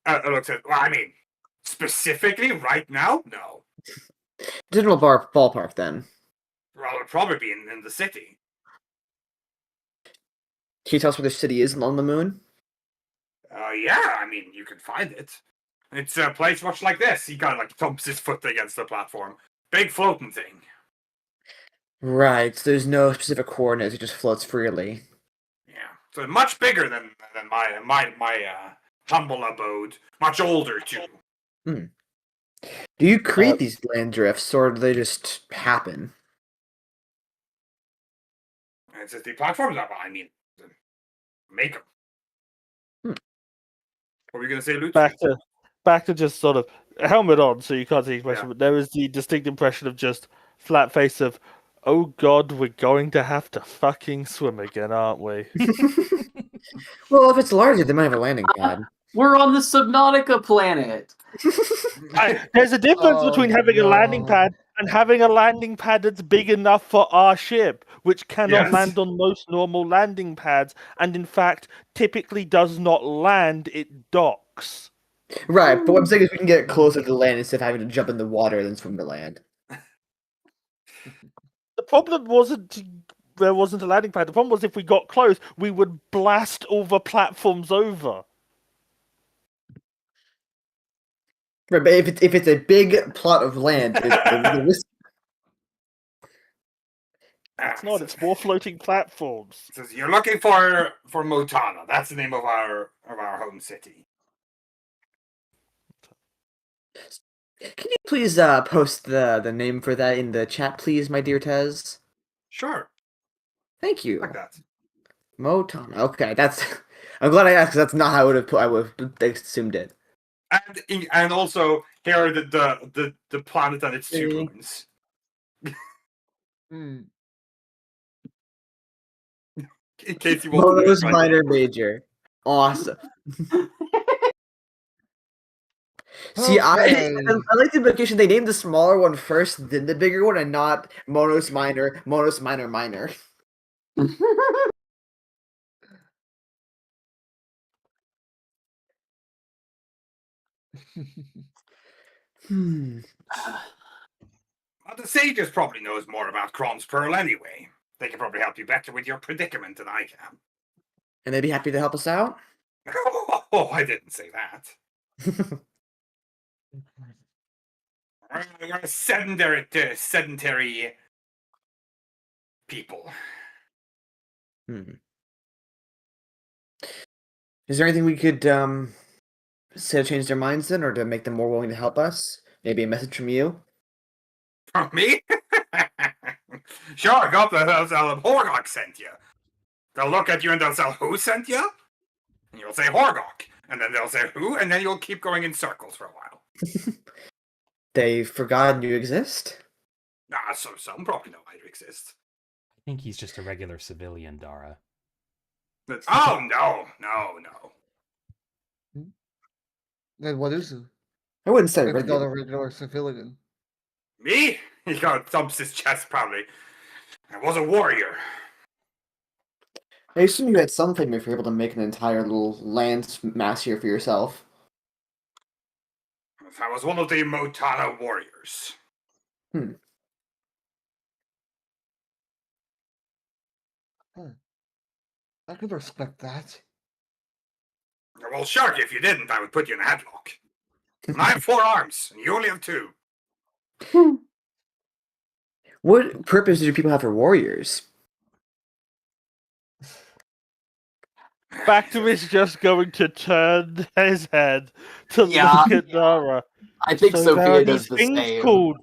a look at. Well, I mean, specifically right now, no. General ballpark, then. Well, it'll probably be in the city. Can you tell us where the city is on the moon? Yeah, I mean, you can find it. It's a place much like this. He kind of like thumps his foot against the platform. Big floating thing. Right. So there's no specific coordinates. It just floats freely. Yeah, so much bigger than my humble abode. Much older too. Do you create these land drifts, or do they just happen? It's just the platforms up. I mean, make them. What were you gonna say, Luke? Back to just sort of helmet on, so you can't see the expression. Yeah. But there is the distinct impression of just flat face of, oh god, we're going to have to fucking swim again, aren't we? Well, if it's larger, they might have a landing pad. We're on the Subnautica planet. There's a difference Oh, between having a landing no. pad and having a landing pad that's big enough for our ship, which cannot Yes. land on most normal landing pads, and in fact, typically does not land, it docks. Right, but what I'm saying is we can get closer to the land instead of having to jump in the water and then swim to land. The problem wasn't there wasn't a landing pad. The problem was if we got close, we would blast all the platforms over. Right, but if it's a big plot of land, the risk. It's not. It's more floating platforms. Says you're looking for Motana. That's the name of our home city. Can you please post the name for that in the chat, please, my dear Tez? Sure, Thank you. like that. Moton. Okay, that's. I'm glad I asked. 'Cause that's not how I would have assumed it. And also here are the planet and its two Okay. moons. Hmm. In case you want to Mono's try- minor major. Awesome. See, Okay. I like the implication they named the smaller one first, then the bigger one, and not Monos minor, minor. Hmm. Well, the sages probably knows more about Kron's Pearl anyway. They can probably help you better with your predicament than I can. And they'd be happy to help us out. Oh, I didn't say that. We're a sedentary people. Is there anything we could say to change their minds then, or to make them more willing to help us? Maybe a message from you. From me? Sure, go up there. They'll tell them Horgok sent you. They'll look at you and they'll say, who sent you? And you'll say Horgok. And then they'll say who, and then you'll keep going in circles for a while. They've forgotten you exist. So some probably know I exist. I think he's just a regular civilian, Dara. But, oh, no. Then what is it? I wouldn't say It's not regular. a regular civilian. Me? He kind of thumps his chest proudly. I was a warrior. I assume you had something if you're able to make an entire little land mass here for yourself. I was one of the Motana warriors. I could respect that. Well, sure, if you didn't, I would put you in a headlock. And I have 4 arms, and you only have 2. What purpose do people have for warriors? Factor is just going to turn his head to Yeah. look at Dara. I think So there are Sophia does these the things same.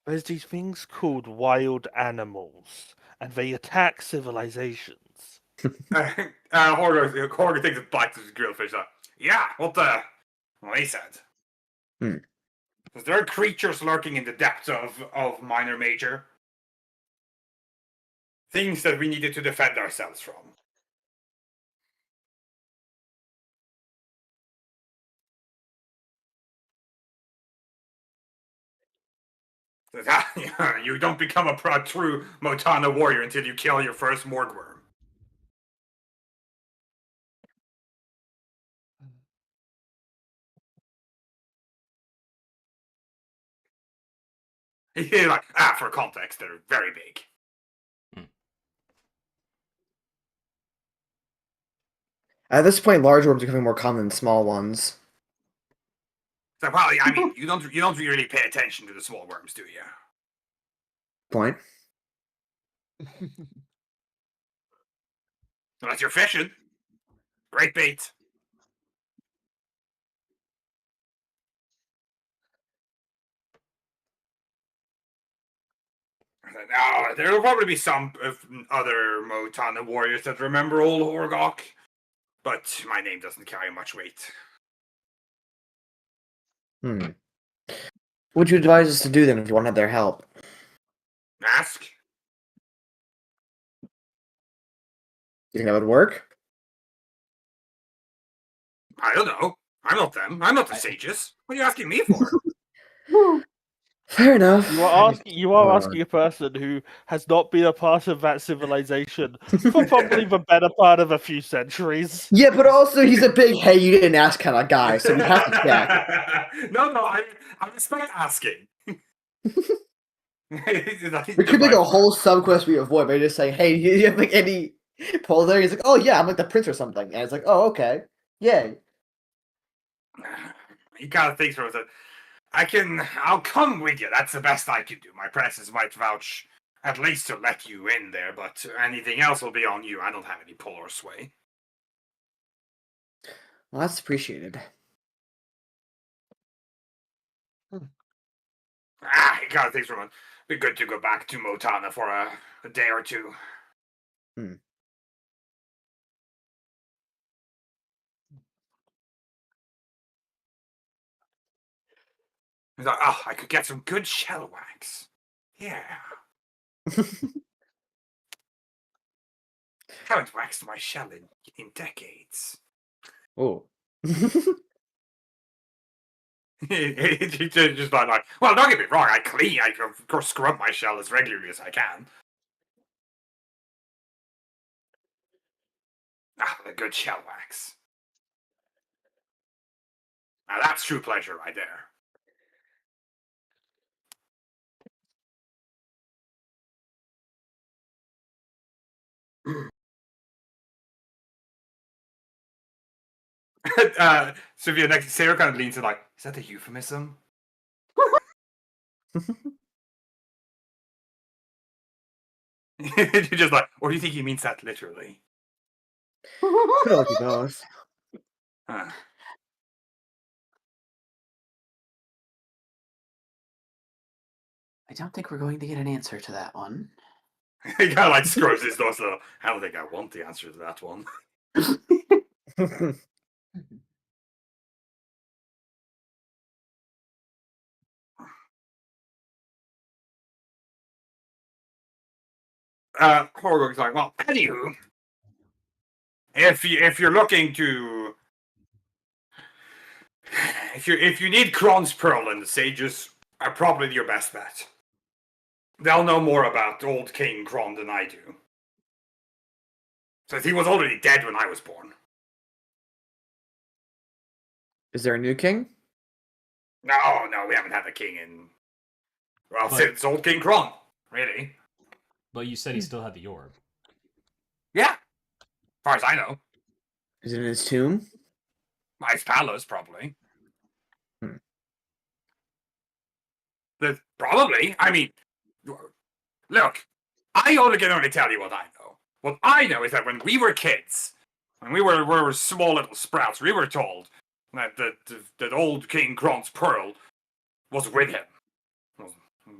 There's these things called wild animals, and they attack civilizations. Horgo takes a bite to his grilled fish. Yeah, what he said. Hmm. There are creatures lurking in the depths of Minor Major. Things that we needed to defend ourselves from. You don't become a true Motana warrior until you kill your first Morgworm. For context, they're very big. At this point, large worms are becoming more common than small ones. So, well, I mean, you don't really pay attention to the small worms, do you? Point. Unless you're fishing. Great bait. Now, there'll probably be some other Motana warriors that remember old Horgok, but my name doesn't carry much weight. What would you advise us to do then if you wanted their help? Ask? You think that would work? I don't know. I'm not them. I'm not the sages. What are you asking me for? Fair enough. You are asking a person who has not been a part of that civilization for probably the better part of a few centuries. Yeah, but also he's a big "hey, you didn't ask" kind of guy, so we have to check. No, I respect asking. We could make a whole sub-quest we avoid by just saying, "Hey, do you have like any pull there?" He's like, "Oh yeah, I'm like the prince or something," and it's like, "Oh okay, yay." You gotta think for it. I'll come with you. That's the best I can do. My presence might vouch at least to let you in there, but anything else will be on you. I don't have any pull or sway. Well, that's appreciated. You gotta think for it. Be good to go back to Motana for a day or two. He's like, I could get some good shell wax. Yeah. Haven't waxed my shell in decades. Oh. He's just like, well, don't get me wrong, I of course scrub my shell as regularly as I can. The good shell wax. Now that's true pleasure right there. Sophia next Sarah kind of leans in like, is that a euphemism? You're just like, or do you think he means that literally? I feel like he does. Huh. I don't think we're going to get an answer to that one. He kind of like scrubs his nose. I don't think I want the answer to that one. Horgog's like, well, anywho, if you're looking to, if you need Kron's Pearl, and the sages are probably your best bet. They'll know more about old King Kron than I do, since he was already dead when I was born. Is there a new king? No, we haven't had a king in, well, But- since old King Kron, really. But you said he still had the orb. Yeah, as far as I know. Is it in his tomb? His palace, probably. Probably. I mean, look, I only can only tell you what I know. What I know is that when we were kids, when we were small little sprouts, we were told that old King Kron's Pearl was with him,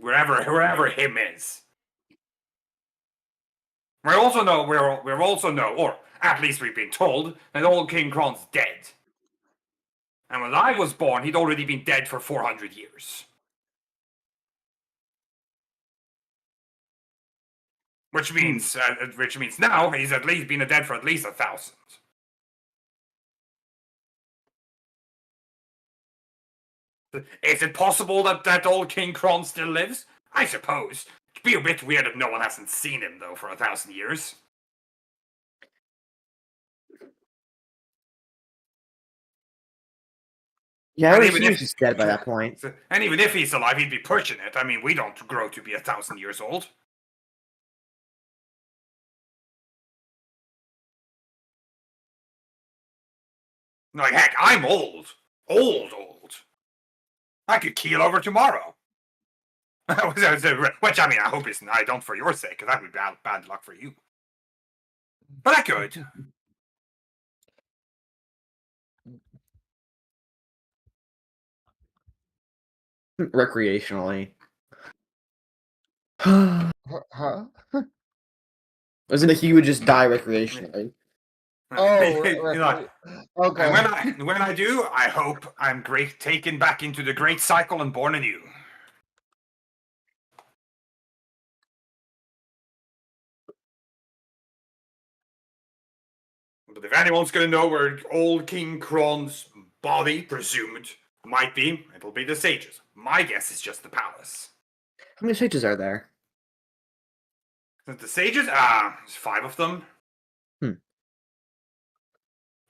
wherever him is. We also know, or at least we've been told, that old King Kron's dead. And when I was born, he'd already been dead for 400 years. Which means now he's at least been dead for at least 1,000. Is it possible that old King Kron still lives? I suppose. It'd be a bit weird if no one hasn't seen him, though, for 1,000 years. Yeah, I And would even assume if- he's just dead by that point. And even if he's alive, he'd be pushing it. I mean, we don't grow to be 1,000 years old. Like, heck, I'm old. Old. I could keel over tomorrow. Which, I mean, I hope I don't for your sake, because that would be bad luck for you. But I could. Recreationally. I Huh? was gonna he would just die recreationally. Oh, You know, okay. and when I do, I hope I'm taken back into the great cycle and born anew. But if anyone's going to know where old King Kron's body, presumed, might be, it'll be the sages. My guess is just the palace. How many sages are there? The sages? There's 5 of them.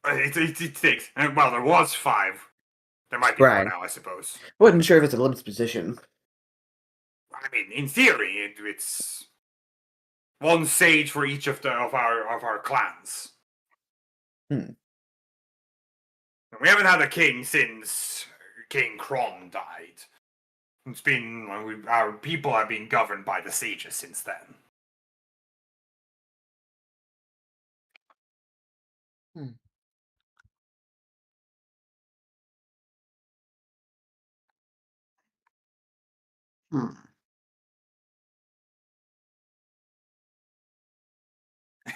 It takes. Well, there was 5. There might be Right. more now, I suppose. I wasn't sure if it's a limited position. I mean, in theory, it's 1 sage for each of our clans. Hmm. We haven't had a king since King Kron died. It's been our people have been governed by the sages since then. Hmm.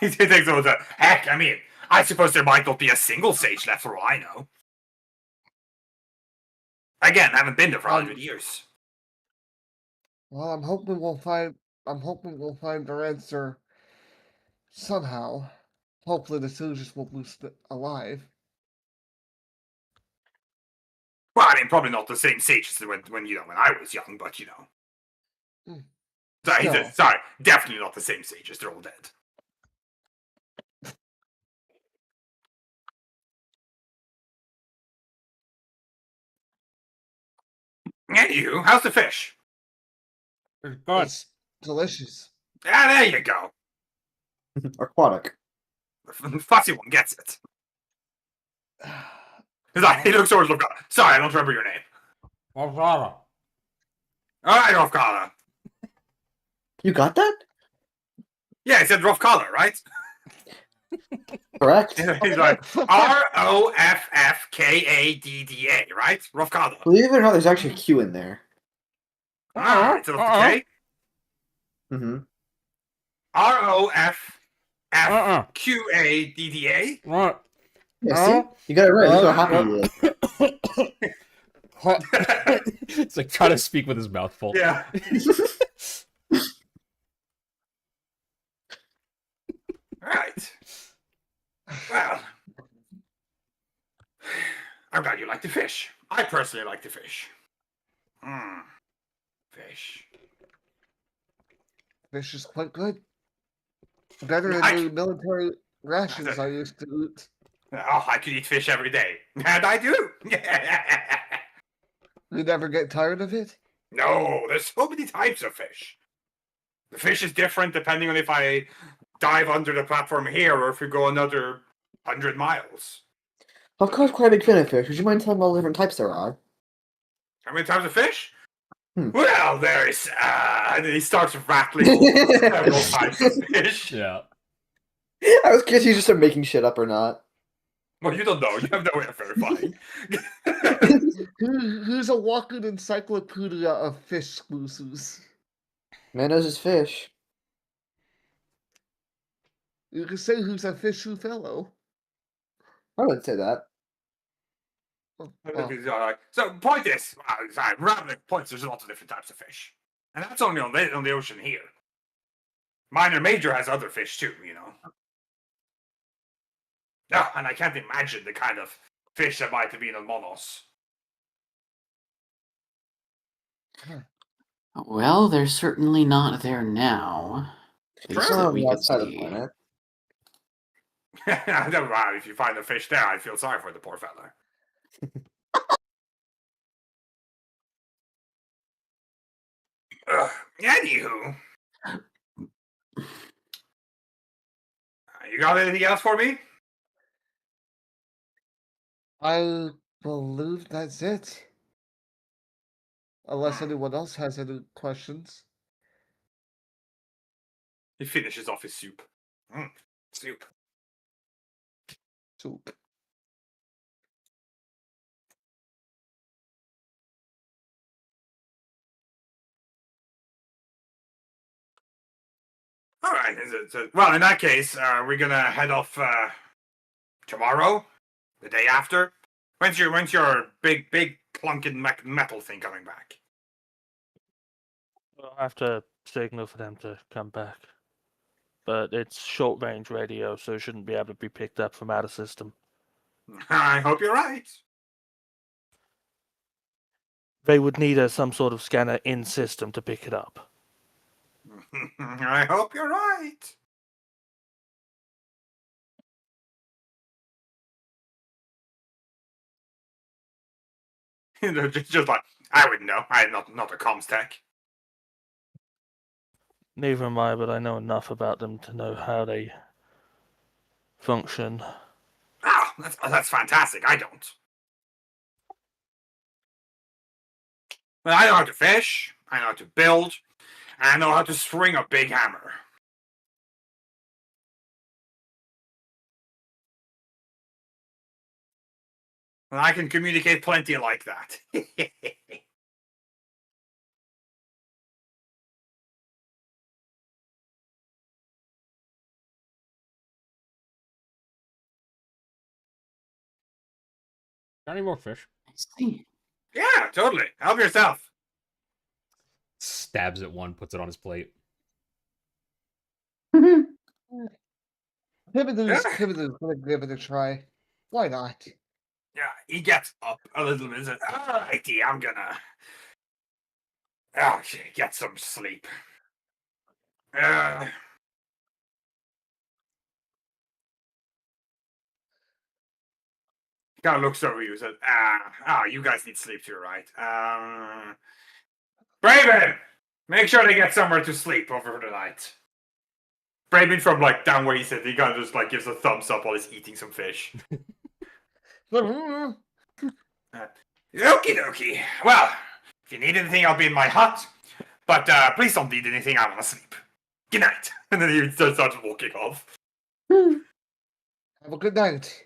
It takes all the heck. I mean, I suppose there might not be a single sage left for all I know. Again, I haven't been there for 100 years. Well, I'm hoping we'll find their answer somehow. Hopefully, the sages will be alive. Well, I mean, probably not the same sages when I was young, but you know. Hmm. Sorry, Still. definitely not the same sages. They're all dead. Anywho, how's the fish? It's good. It's delicious. Ah, there you go. Aquatic. The fussy one gets it. He looks towards Rofgala. Sorry, I don't remember your name. Rofgala. Alright, Rofgala. You got that? Yeah, I said Rofgala, right? Correct. He's like Roffkadda, right? Rofgala. Believe it or not, there's actually a Q in there. Alright, so that's okay. Mm-hmm. Roffkadda. What? Yeah, see? You got it right. Look how happy he is. It's like trying to speak with his mouth full. Yeah. Right. Well, I'm glad you like the fish. I personally like the fish. Fish. Fish is quite good. Better than I- the military rations I used to eat. Oh, I could eat fish every day. And I do. You never get tired of it? No, there's so many types of fish. The fish is different depending on if I dive under the platform here or if we go another 100 miles. Of course, quite a big fan of fish. Would you mind telling me all the different types there are? How many types of fish? Hmm. Well, there's and then he starts rattling several types of fish. Yeah. I was curious if you just started making shit up or not. Well, you don't know. You have no way of verifying. Who's a walking encyclopedia of fish species? Man knows his fish. You can say who's a fishy fellow. I would say that. Oh, So point is, sorry, rather than points, there's lots of different types of fish, and that's only on the ocean here. Minor Major has other fish too, you know. Oh, and I can't imagine the kind of fish that might have been on Monos. Well, they're certainly not there now. At least Sure. that On we the could outside of the see. planet. If you find a fish there, I feel sorry for the poor fella. Anywho, you got anything else for me? I believe that's it. Unless anyone else has any questions. He finishes off his soup. Soup. Soup. All right. Well, in that case, we're gonna head off tomorrow, the day after. When's your big clunking metal thing coming back? I'll have to signal for them to come back. But it's short range radio, so it shouldn't be able to be picked up from out of system. I hope you're right. They would need some sort of scanner in system to pick it up. I hope you're right. just like I wouldn't know. I'm not a comms tech. Neither am I, but I know enough about them to know how they function. Ah, that's fantastic. I don't. But I know how to fish. I know how to build. And I know how to swing a big hammer. And I can communicate plenty like that. Got any more fish? I see. Yeah, totally. Help yourself. Stabs at one, puts it on his plate. Pivotal's gonna give it a try. Why not? Yeah, he gets up a little bit and says, "Alrighty, I'm gonna get some sleep." Kind of looks over you and says, you guys need sleep too, right? Braven! Make sure they get somewhere to sleep over the night. Braven from like down where he's sitting, he kind of just like gives a thumbs up while he's eating some fish. Mhm. Okie dokie. Well, if you need anything, I'll be in my hut. But please don't need anything, I want to sleep. Good night. And then he starts walking off. Have a good night.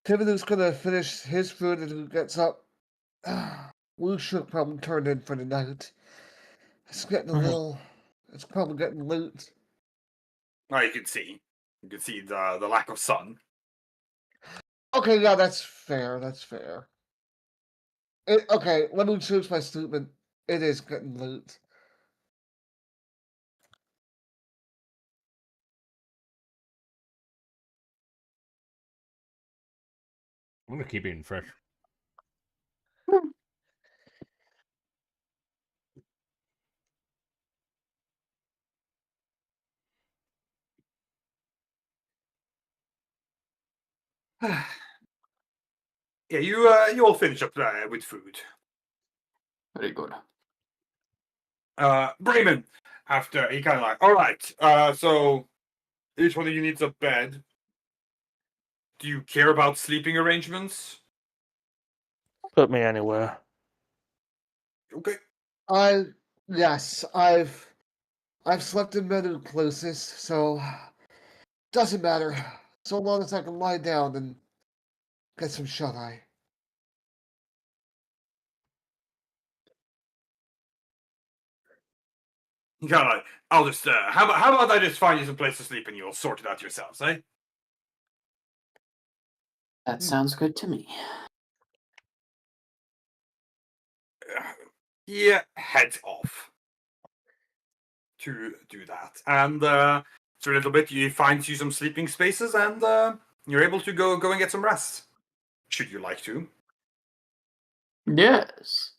Pivotal's gonna finish his food and he gets up. We should probably turn in for the night. It's getting a little. It's probably getting late. Oh, you can see. You can see the lack of sun. Okay, yeah, that's fair. That's fair. Okay, let me choose my statement. It is getting late. I'm gonna keep eating fish. Yeah, you all finish up with food. Very good. Brayman, after he kind of like, all right, so each one of you needs a bed. Do you care about sleeping arrangements? Put me anywhere. Okay. Yes, I've slept in better places, so doesn't matter. So long as I can lie down and get some shut eye. You kind of like, I'll just, how about I just find you some place to sleep and you'll sort it out yourselves, eh? That sounds good to me. He heads off to do that. And for a little bit, you find you some sleeping spaces and you're able to go and get some rest. Should you like to. Yes.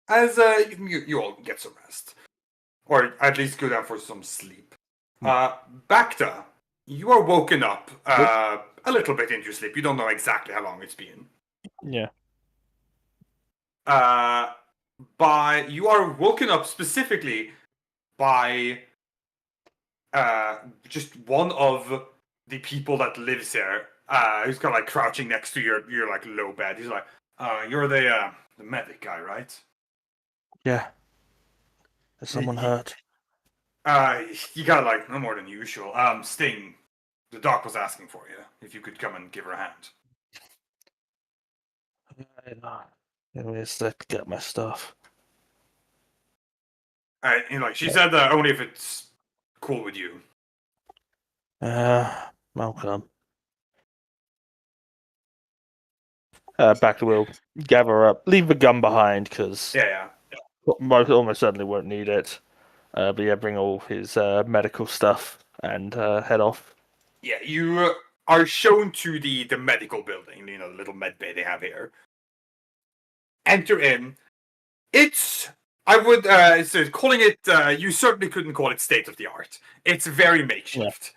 As you all get some rest. Or at least go down for some sleep. Bacta, you are woken up a little bit into sleep. You don't know exactly how long it's been. Yeah. You are woken up specifically by just one of the people that lives here, who's kind of like crouching next to your like low bed. He's like, you're the medic guy, right? Yeah. Is someone hurt? You got like no more than usual. Sting, the doc was asking for you. If you could come and give her a hand. Give me a sec to get my stuff. She said only if it's cool with you. I'll come. Back will gather up, leave the gun behind because Yeah. almost certainly won't need it. But yeah, bring all his medical stuff and head off. Yeah, you are shown to the medical building, the little med bay they have here. Enter in. I would calling it, you certainly couldn't call it state of the art. It's very makeshift.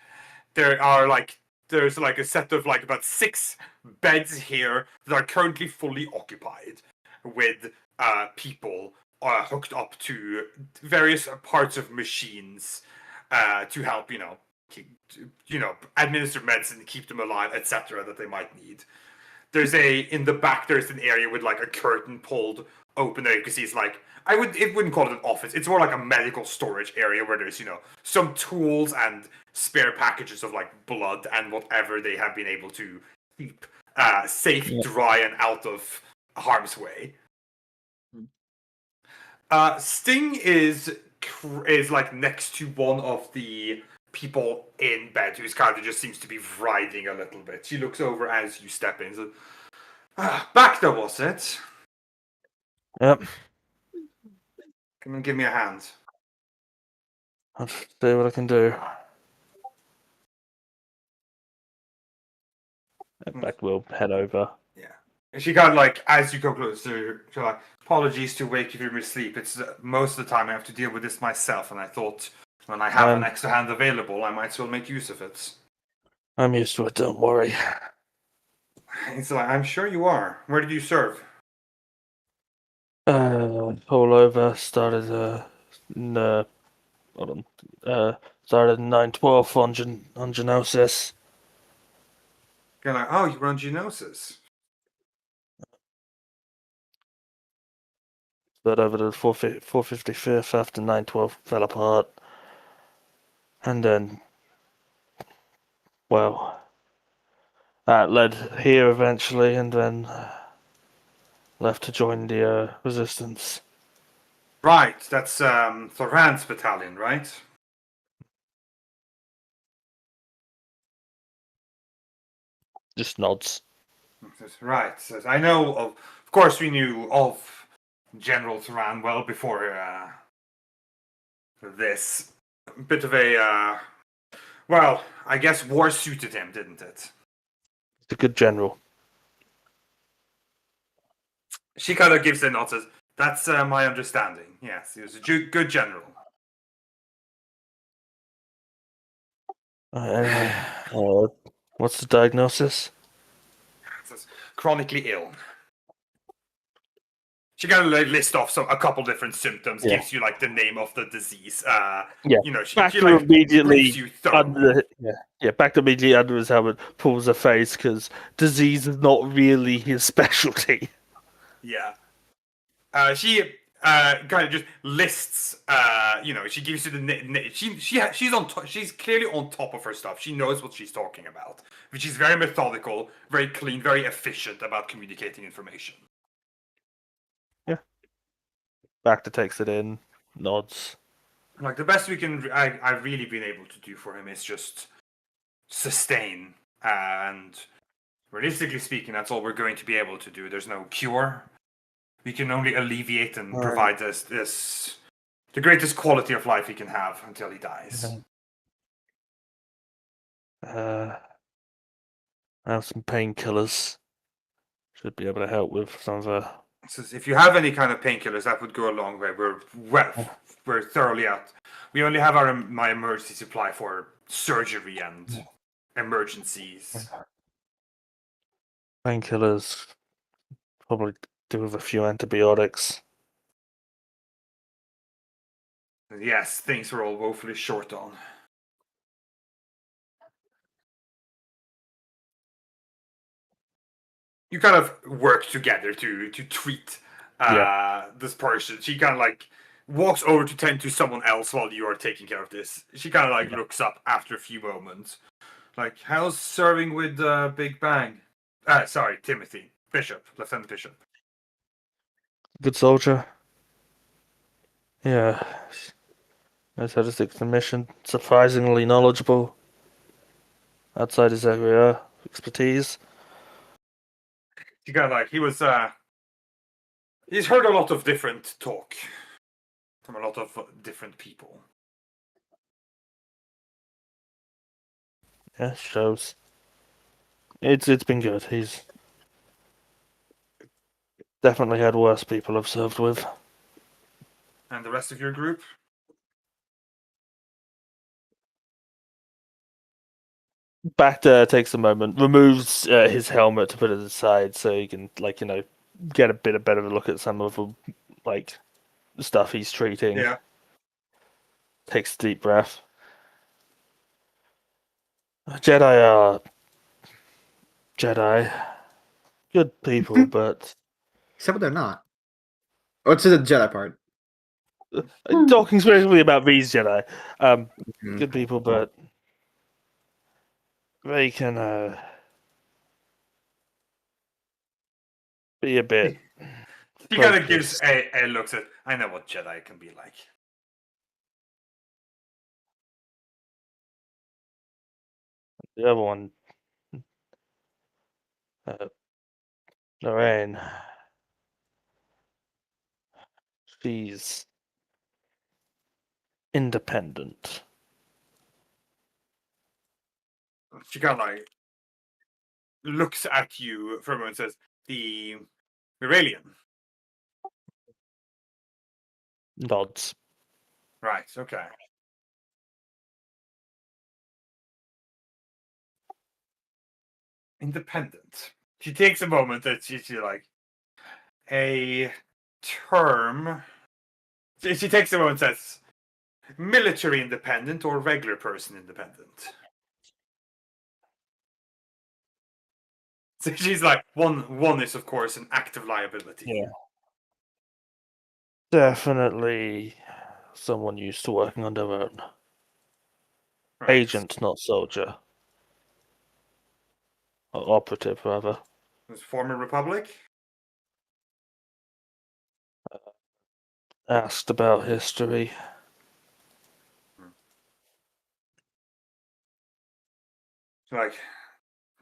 Yeah. There's like a set of like about 6 beds here that are currently fully occupied with people hooked up to various parts of machines to help, administer medicine, keep them alive, etc. that they might need. In the back, there's an area with like a curtain pulled open there. You can see it's like, it wouldn't call it an office. It's more like a medical storage area where there's, some tools and spare packages of like blood and whatever they have been able to keep safe, dry, and out of harm's way. Sting is like next to one of the people in bed who's kind of just seems to be writhing a little bit. She looks over as you step in. So, back there, was it? Yep. Come and give me a hand. I'll see what I can do. Back will head over. Yeah. And she kind of like, as you come closer, she's like, apologies to wake you from your sleep. It's most of the time I have to deal with this myself, and I thought when I have an extra hand available, I might as well make use of it. I'm used to it, don't worry. It's like, I'm sure you are. Where did you serve? All over. Started started 9/12 on Genosis. You're like, oh, you were on Genosis. But over to the 455th after 9/12 fell apart. And then, well, that led here eventually, and then left to join the resistance. Right, that's Thoran's battalion, right? Just nods. Right. I know of course, we knew of General Thoran well before this. A bit of a, well, I guess war suited him, didn't it? He's a good general. She kind of gives a nod, says, that's my understanding. Yes, he was a good general. What's the diagnosis? Says, chronically ill. She kind of like lists off a couple different symptoms, gives you like the name of the disease. She like immediately you back immediately under his helmet, pulls a face because disease is not really his specialty. Yeah. She kind of just lists. She gives you the she's on. She's clearly on top of her stuff. She knows what she's talking about. But she's very methodical, very clean, very efficient about communicating information. Bacta takes it in, nods. Like the best we can, I've really been able to do for him is just sustain, and realistically speaking, that's all we're going to be able to do. There's no cure. We can only alleviate and Right. provide this the greatest quality of life he can have until he dies. I have some painkillers. Should be able to help with some of the. So if you have any kind of painkillers, that would go a long way. We're thoroughly out. We only have my emergency supply for surgery and emergencies. Painkillers. Probably do with a few antibiotics. Yes, things we're all woefully short on. You kind of work together to treat this person. She kind of like walks over to tend to someone else while you are taking care of this. She kind of like looks up after a few moments, like, "How's serving with Big Bang?" Sorry, Timothy Bishop, Lieutenant Bishop. Good soldier. Yeah. Knows how to stick to the mission. Surprisingly knowledgeable. Outside his area of expertise. She kind of like he's heard a lot of different talk from a lot of different people. Yeah, shows. It's been good. He's definitely had worse people I've served with. And the rest of your group? Bacta takes a moment, removes his helmet to put it aside so he can, like, get a bit better look at some of the, like, stuff he's treating. Yeah. Takes a deep breath. Jedi are Jedi. Good people, but Except when they're not. Oh, it's the Jedi part. talking specifically about these Jedi. Mhm. Good people, but they can be a bit. He kind of gives a looks at. I know what Jedi can be like. The other one, Lorraine. She's independent. She kind of like looks at you for a moment and says, "The Miralian." Nods. Right, okay. Independent. She takes a moment that she's like, a term. She takes a moment and says, military independent or regular person independent. So she's like, one is of course an active liability. Yeah. Definitely someone used to working on their own. Right. Agent, not soldier. Or operative, rather. Was former Republic? Asked about history. Like,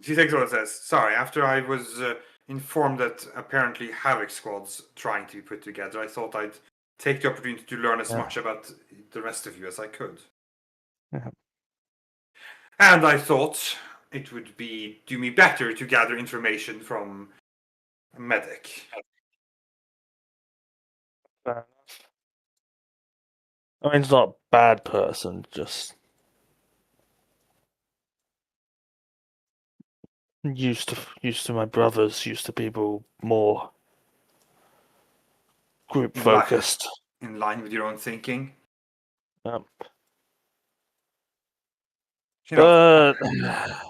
she takes a moment and says, sorry, after I was informed that apparently Havoc Squad's trying to be put together, I thought I'd take the opportunity to learn as much about the rest of you as I could. Yeah. And I thought it would do me better to gather information from a medic. Fair enough. I mean, he's not a bad person, just used to my brothers, used to people more group focused. In line with your own thinking. Yep. You know, But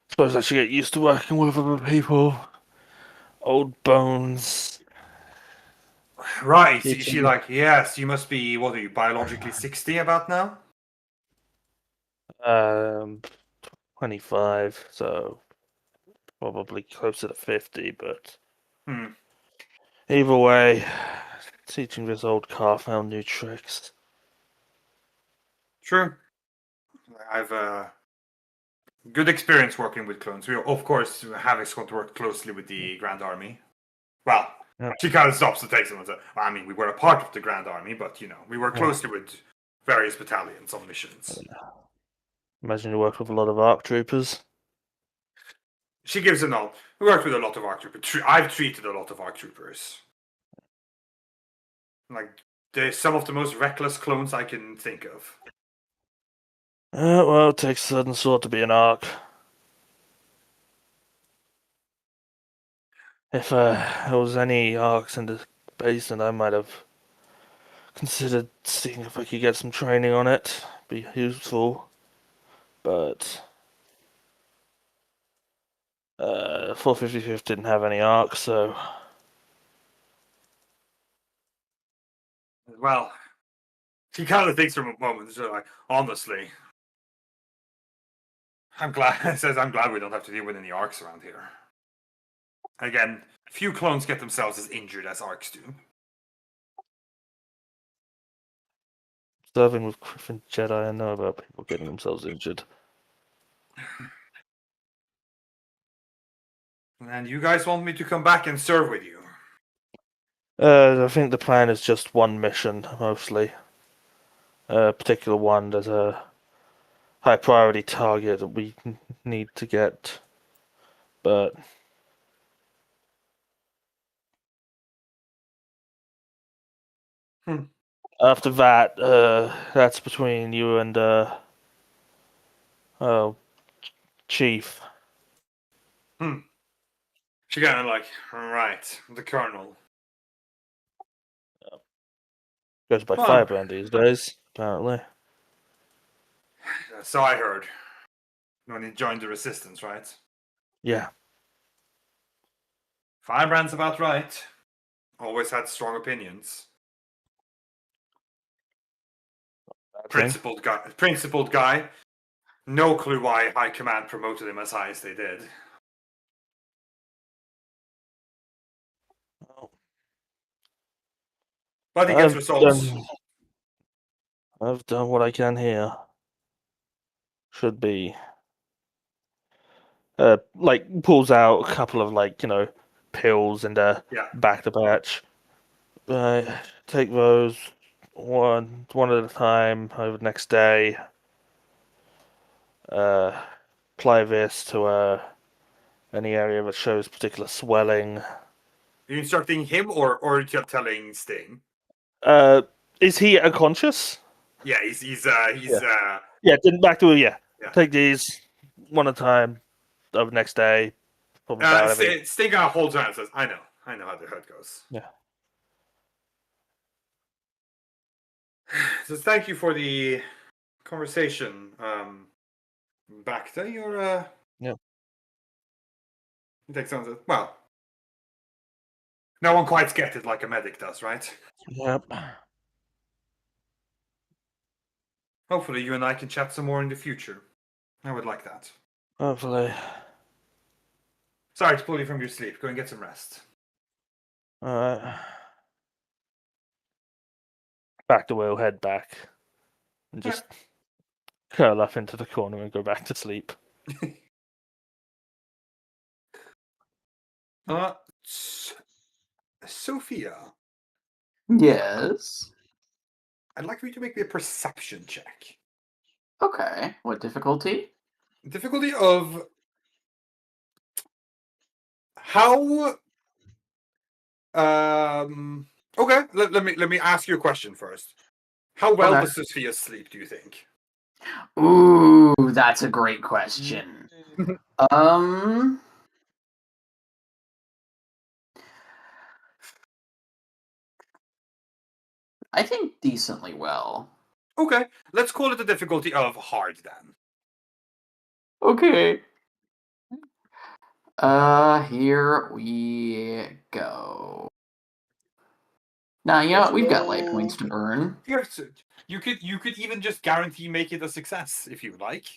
suppose I should get used to working with other people. Old bones. right. Teaching She me. like, yes, you must be, what are you, biologically 60 about now? 25, so probably closer to 50, but Hmm. either way, Teaching this old Carfel new tricks. True. I've good experience working with clones. We, of course, Havoc's going to work closely with the Grand Army. Well, Yeah. she kind of stops and takes them and says, I mean, we were a part of the Grand Army, but, you know, we work Yeah. closely with various battalions on missions. Imagine you work with a lot of ARC troopers. She gives a nod. We worked with a lot of ARC troopers. I've treated a lot of ARC troopers. Like, they're some of the most reckless clones I can think of. Well, it takes a certain sort to be an ARC. If there was any ARCs in the basin, I might have considered seeing if I could get some training on it. Be useful. But 455th didn't have any ARCs, so Well, she kind of thinks for a moment. She's like, honestly, I'm glad. Says, I'm glad we don't have to deal with any ARCs around here. Again, few clones get themselves as injured as ARCs do. serving with Griffin Jedi, I know about people getting themselves injured. And you guys want me to come back and serve with you? I think the plan is just one mission, mostly. A particular one, there's a high priority target that we need to get. But after that, that's between you and Chief. She kind of like, right, the Colonel. Goes by Fun. Firebrand these days, apparently. So I heard. When he joined the Resistance, right? Yeah. Firebrand's about right. Always had strong opinions. Bad thing. Principled guy. No clue why High Command promoted him as high as they did. Oh. But he gets results. I've done what I can here. Should be. Like pulls out a couple of pills and Yeah. back to batch. Take those one at a time over the next day. Apply this to any area that shows particular swelling. Are you instructing him or you're telling Sting? Is he unconscious? Yeah, he's Yeah, then back to Yeah. Take these one at a time over the next day. Probably about every- Sting holds around and says, I know how the hurt goes. Yeah. So thank you for the conversation. Back to your Yeah. He takes on well. No one quite gets it like a medic does, right? Yep. Hopefully you and I can chat some more in the future. I would like that. Hopefully. Sorry to pull you from your sleep. Go and get some rest. Alright. Back to we'll head back. And just curl up into the corner and go back to sleep. Sophia, Yes. I'd like for you to make me a perception check. Okay. What difficulty? Difficulty of how okay, let me ask you a question first. How well Okay. does Sophia sleep, do you think? Ooh, that's a great question. I think decently well. Okay, let's call it the difficulty of hard then. Okay. Here we go. Now, you know what? We've got light points to burn. Yes, you could even just guarantee make it a success if you like.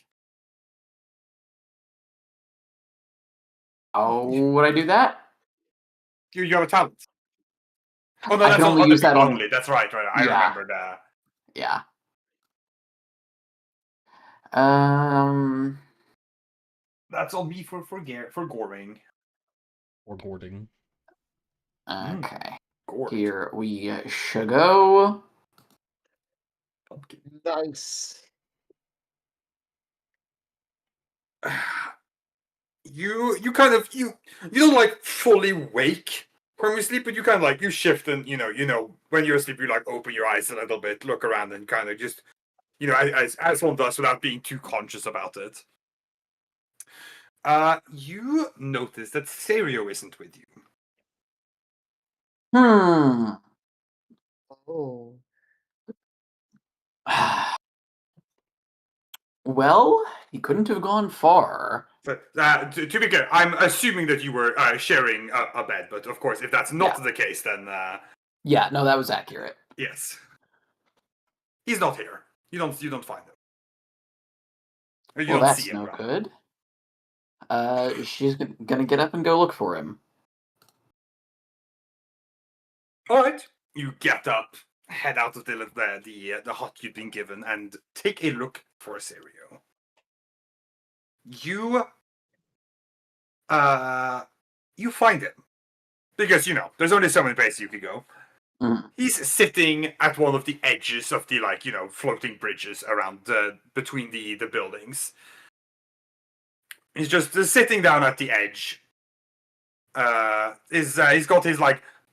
How would I do that? You have a talent. Oh no, I that's can on only other use that people on- only. That's right. I Yeah. remembered. Yeah. Um. That's on me for goring. Or boarding. Okay. Gourd. Here we should go. Pumpkin. Nice. You kind of you don't like fully wake from your sleep, but you kind of like you shift and you know when you're asleep you like open your eyes a little bit, look around, and kind of just as one does without being too conscious about it. You notice that Serio isn't with you. Hmm. Oh. Well, he couldn't have gone far. But to be clear, I'm assuming that you were sharing a bed, but of course, if that's not the case, then Yeah, no, that was accurate. yes, he's not here. You don't find him. Or you Well, don't that's see him. no rather. good. She's gonna get up and go look for him. All right, you get up, head out of the hut you've been given, and take a look for Serio. You find him because there's only so many places you could go. Mhm. He's sitting at one of the edges of the floating bridges around between the buildings. He's just sitting down at the edge. He's got his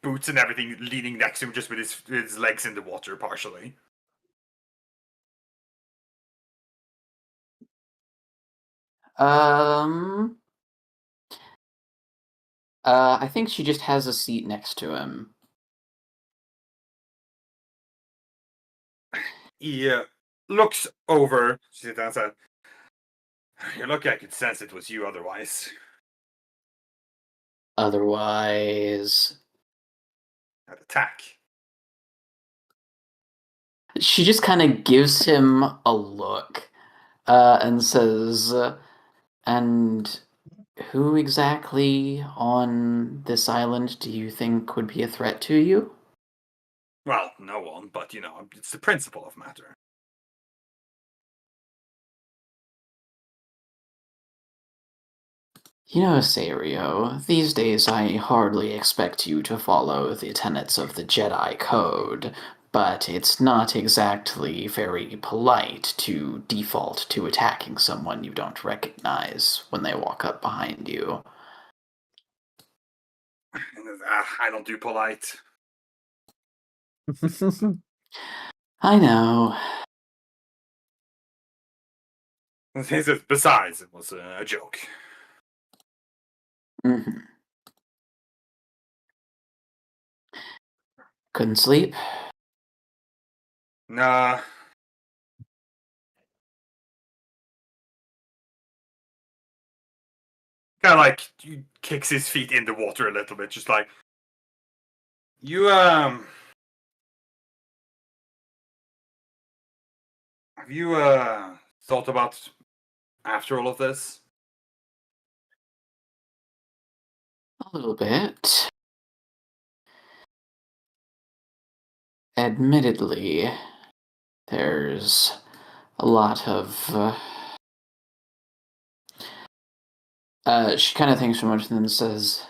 boots and everything leaning next to him, just with his legs in the water partially. I think she just has a seat next to him. He looks over. She sits down and said, "You're lucky I could sense it was you otherwise." Otherwise, I'd attack. she just kind of gives him a look, and says, "And who exactly on this island do you think would be a threat to you?" Well, no one, but it's the principle of matter. You know, Serio, these days I hardly expect you to follow the tenets of the Jedi Code, but it's not exactly very polite to default to attacking someone you don't recognize when they walk up behind you. I don't do polite. I know. He says, besides, it was a joke. Mm-hmm. Couldn't sleep? Nah. Kind of he kicks his feet in the water a little bit, just like, you, have you, thought about after all of this? A little bit. Admittedly, there's a lot of... she kind of thinks for a moment and then says,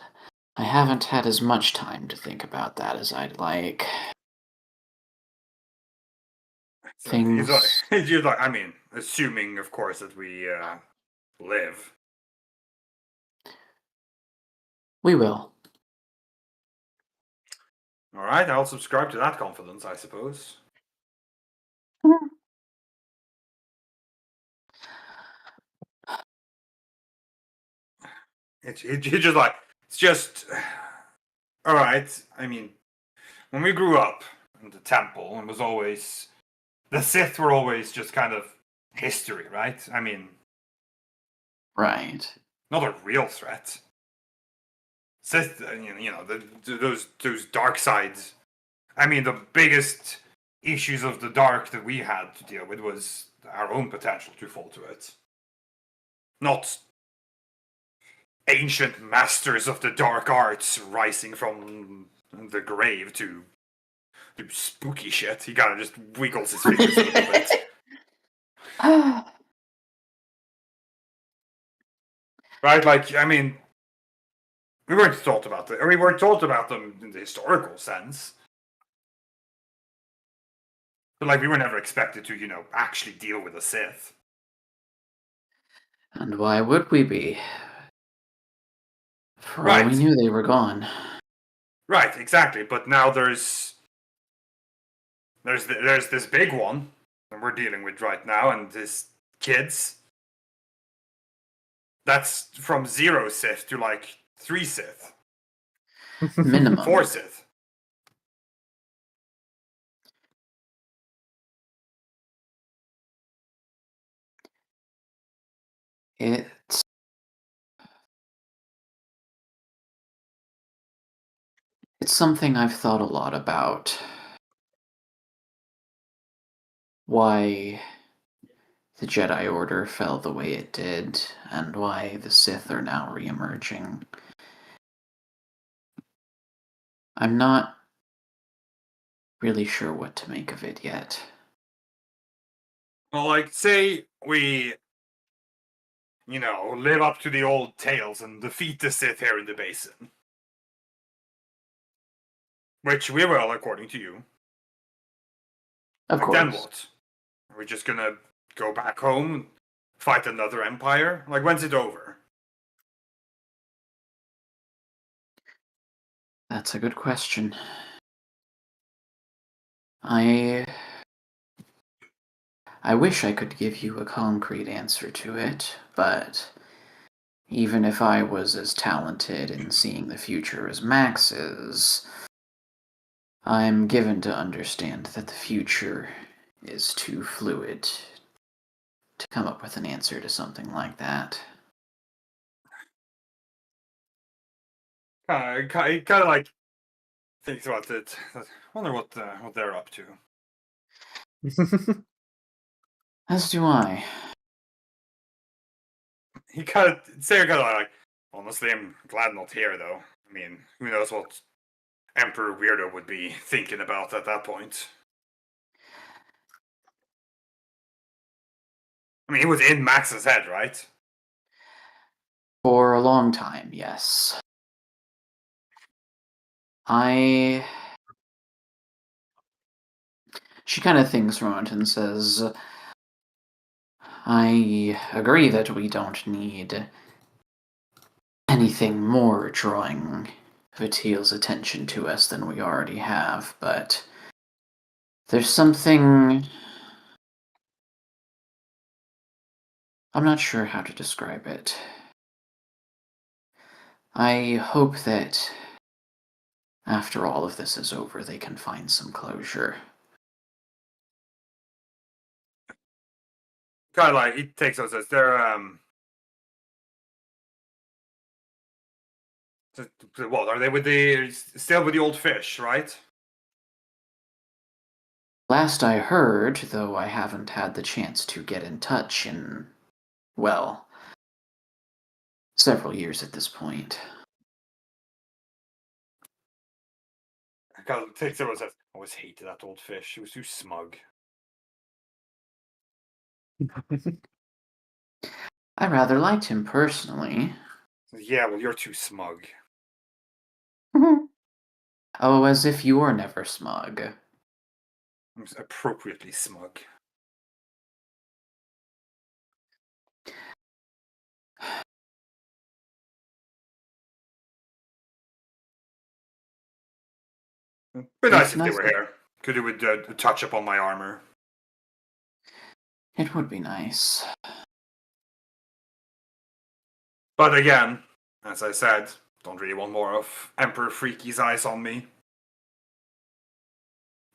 I haven't had as much time to think about that as I'd like. Things... He's like, I mean, assuming, of course, that we, live. We will. Alright, I'll subscribe to that confidence, I suppose. It's just like, it's just, alright, I mean, when we grew up in the temple, it was always, the Sith were always just kind of history, right? I mean, Right. not a real threat. Sith, those dark sides. I mean, the biggest issues of the dark that we had to deal with was our own potential to fall to it. Not ancient masters of the dark arts rising from the grave to do spooky shit. He kind of just wiggles his fingers a little bit. Right? Like, I mean, we weren't taught about it. Or we weren't taught about them in the historical sense. But, like, we were never expected to, actually deal with a Sith. And why would we be? For all Right. we knew, they were gone. Right, exactly. But now there's this big one that we're dealing with right now, and his kids. That's from 0 Sith to like 3 Sith, Minimum. 4 Sith. It's something I've thought a lot about. Why the Jedi Order fell the way it did, and why the Sith are now re-emerging. I'm not really sure what to make of it yet. Well, like, say we, live up to the old tales and defeat the Sith here in the basin. Which we will, according to you. Of Like, course. then what? Are we just gonna go back home, fight another empire? Like, when's it over? That's a good question. I wish I could give you a concrete answer to it, but even if I was as talented in seeing the future as Max is, I'm given to understand that the future is too fluid to come up with an answer to something like that. Kind of like thinks about it. Wonder what they're up to. As do I. Sarah kind of like, honestly, I'm glad not here though. I mean, who knows what Emperor Weirdo would be thinking about at that point. I mean, he was in Max's head, right? For a long time, yes. She kind of thinks for a moment and says, I agree that we don't need anything more drawing Vatiel's attention to us than we already have, but there's something... I'm not sure how to describe it. I hope that after all of this is over, they can find some closure. Kind of like, he takes those as they're, what, are they still with the old fish, right? Last I heard, though I haven't had the chance to get in touch in, well, several years at this point. Kind of takes those as, I always hated that old fish. He was too smug. I rather liked him personally. Yeah, well, you're too smug. Oh, as if you were never smug. I'm appropriately smug. Be nice It's if they nice were to- here. Could do with a touch up on my armor. It would be nice. But again, as I said, don't really want more of Emperor Freaky's eyes on me.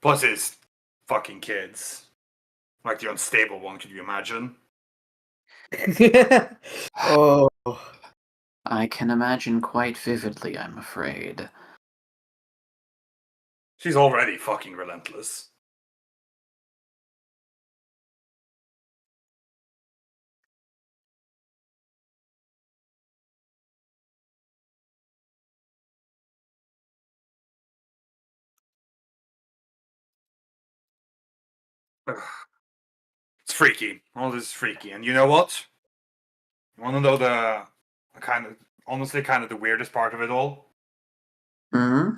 Plus his fucking kids. Like the unstable one, could you imagine? Oh. I can imagine quite vividly, I'm afraid. She's already fucking relentless. It's freaky. All this is freaky. And you know what? You want to know the honestly, kind of the weirdest part of it all? Hmm?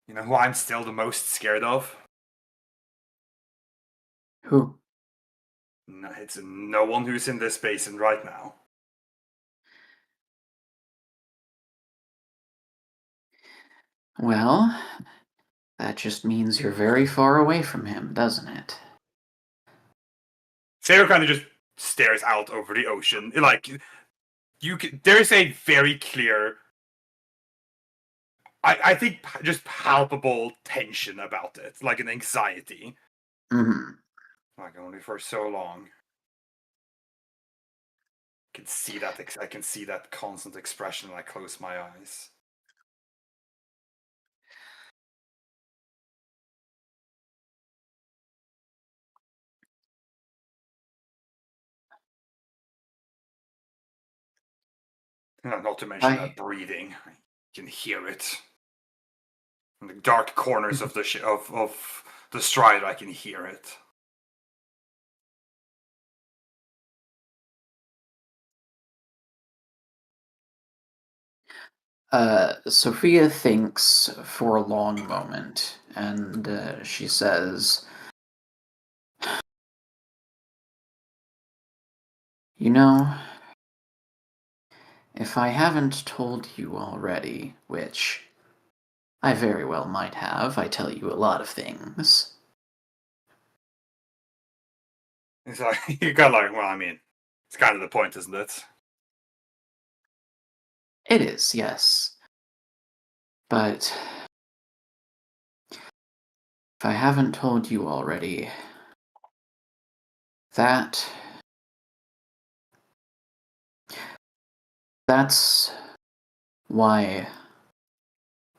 You know who I'm still the most scared of? Who? No, it's no one who's in this basin right now. Well, that just means you're very far away from him, doesn't it? Sarah kind of just stares out over the ocean. Like, there's a very clear, I think, just palpable tension about it, like an anxiety. Hmm. Like, only for so long. I can see that constant expression when I close my eyes. Not to mention that breathing. I can hear it. In the dark corners of the of the stride, I can hear it. Sophia thinks for a long moment, and she says, "You know, if I haven't told you already, which I very well might have, I tell you a lot of things." It's like you got like, well, I mean, it's kind of the point, isn't it? It is, yes. But if I haven't told you already, that's why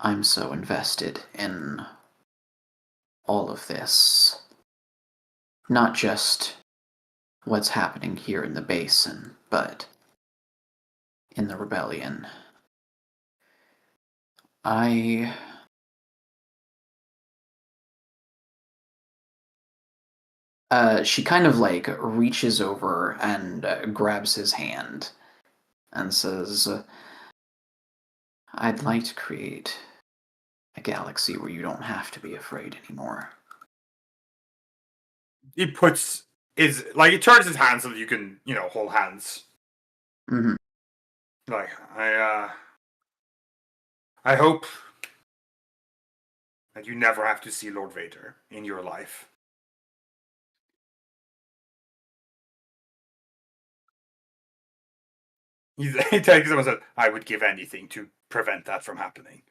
I'm so invested in all of this. Not just what's happening here in the basin, but in the rebellion. She kind of like reaches over and grabs his hand and says, "I'd like to create a galaxy where you don't have to be afraid anymore." He puts he turns his hand so that you can, hold hands. Hmm. Like, I hope that you never have to see Lord Vader in your life. He takes him and says, "I would give anything to prevent that from happening."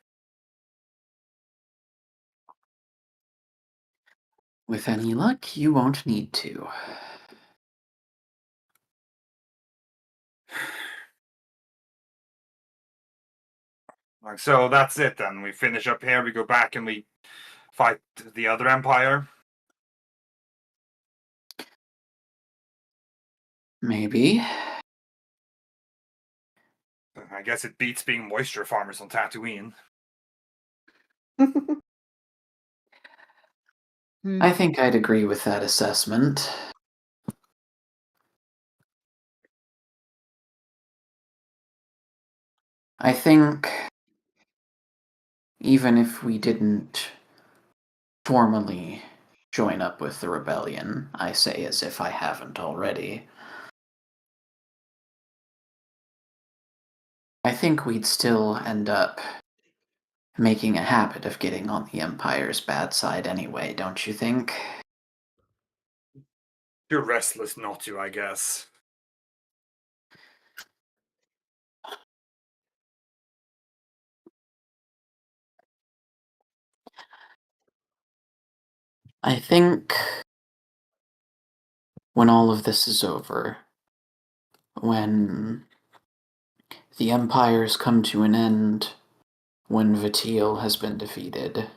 With any luck, you won't need to. Like, so that's it then. We finish up here, we go back and we fight the other empire. Maybe. I guess it beats being moisture farmers on Tatooine. I think I'd agree with that assessment. I think even if we didn't formally join up with the rebellion, I say as if I haven't already, I think we'd still end up making a habit of getting on the Empire's bad side anyway, don't you think? You're restless not to, I guess. I think when all of this is over, when the Empire's come to an end, when Vatiel has been defeated,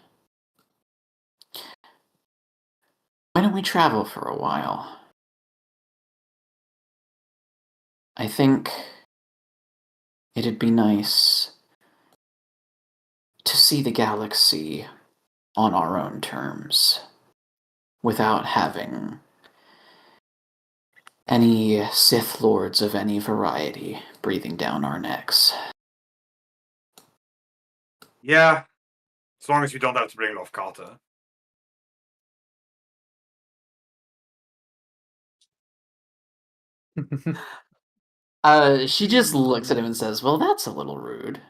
why don't we travel for a while? I think it'd be nice to see the galaxy on our own terms, without having any Sith Lords of any variety breathing down our necks. Yeah, as long as you don't have to bring Lofkata. She just looks at him and says, "Well, that's a little rude."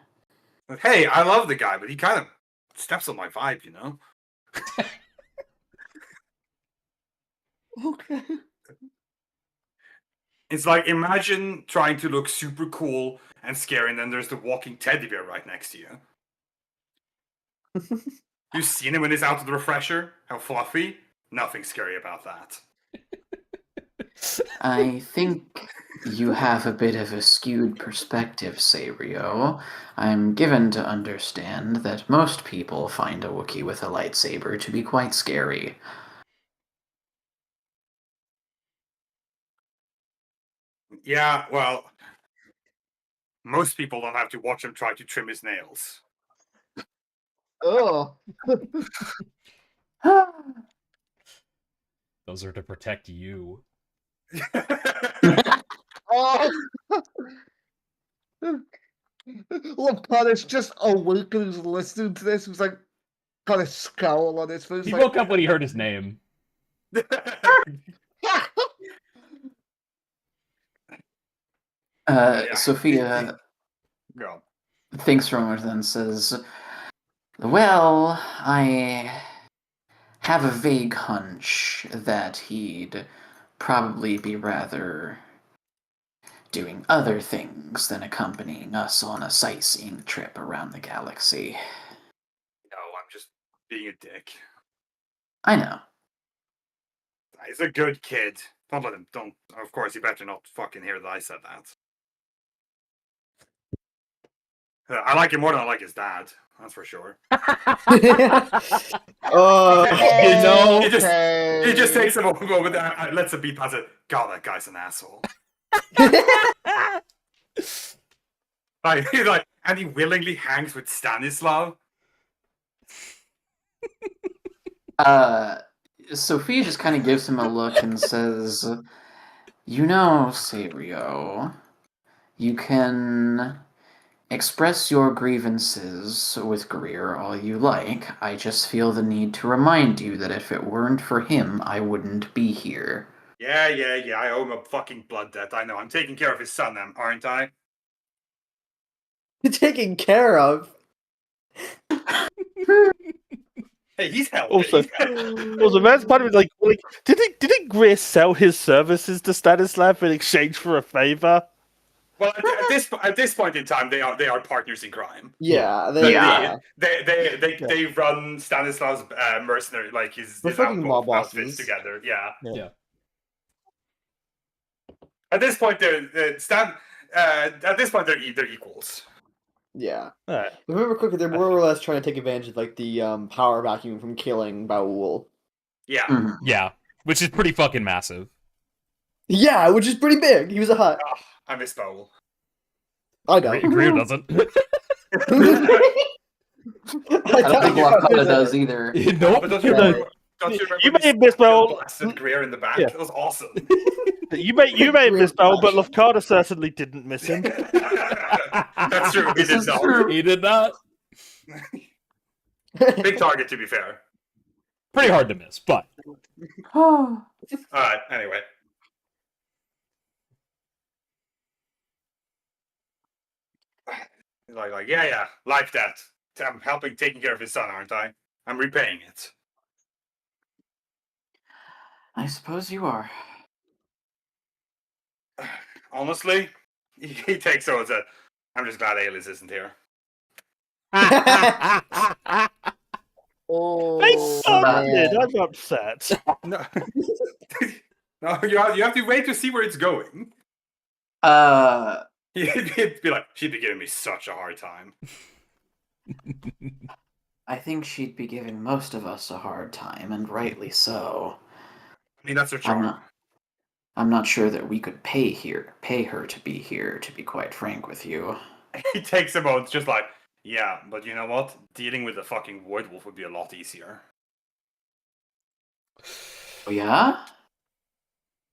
Hey, I love the guy, but he kind of steps on my vibe, you know? Okay. It's like, imagine trying to look super cool and scary, and then there's the walking teddy bear right next to you. You've seen him when he's out of the refresher? How fluffy? Nothing scary about that. I think you have a bit of a skewed perspective, Sario. I'm given to understand that most people find a Wookiee with a lightsaber to be quite scary. Yeah, well, most people don't have to watch him try to trim his nails. Oh. Those are to protect you. Oh. Lopata's just awakens listening to this. He was like, kind of scowl on his face. He Like, woke up when he heard his name. Yeah. Sophia Go. thinks for a moment and says, "Well, I have a vague hunch that he'd probably be rather doing other things than accompanying us on a sightseeing trip around the galaxy." No, I'm just being a dick. I know. He's a good kid. Don't let him. Don't. Of course, he better not fucking hear that I said that. I like him more than I like his dad. That's for sure. Oh. You know, he just okay. takes a moment and lets a beat past it. God, that guy's an asshole. Like, and he willingly hangs with Stanislav. Sophia just kind of gives him a look and says, "You know, Sario, you can express your grievances with Greer all you like. I just feel the need to remind you that if it weren't for him, I wouldn't be here." Yeah. I owe him a fucking blood debt. I know. I'm taking care of his son, aren't I? Taken care of. Hey, he's healthy. Also, that's part of it. Like, didn't Greer sell his services to Stanislav in exchange for a favor? Well, at this point in time, they are partners in crime. Yeah. They run Stanislav's mercenary, like his They're fucking outpost mob outfits bosses. together. Yeah. Yeah. At this point, they're equals. Yeah. Alright. Remember quickly, they're more or less trying to take advantage of like the power vacuum from killing Baul. Yeah. Mhm. Yeah, which is pretty fucking massive. Yeah, which is pretty big. He was a hut. Oh, I miss Bowl. I don't. Greer doesn't. I don't think Lafkada does either. Nope. But don't you remember You may when have missed Bowl. blasted Greer in the back? Yeah. It was awesome. You may have missed Bowl, but Lafkada certainly didn't miss him. That's true. He This did is not. true. He did not. Big target, to be fair. Pretty hard to miss, but Alright, anyway. Like, yeah, life debt. I'm taking care of his son, aren't I? I'm repaying it. I suppose you are. Honestly, he takes over to, I'm just glad Alias isn't here. Oh, I man. did. I'm upset. No, no, you have to wait to see where it's going. He'd be like, she'd be giving me such a hard time. I think she'd be giving most of us a hard time, and rightly so. I mean, that's her I'm charm. not sure that we could pay her to be here, to be quite frank with you. He takes a moment, just like, yeah, but you know what? Dealing with the fucking Void Wolf would be a lot easier. Oh, yeah?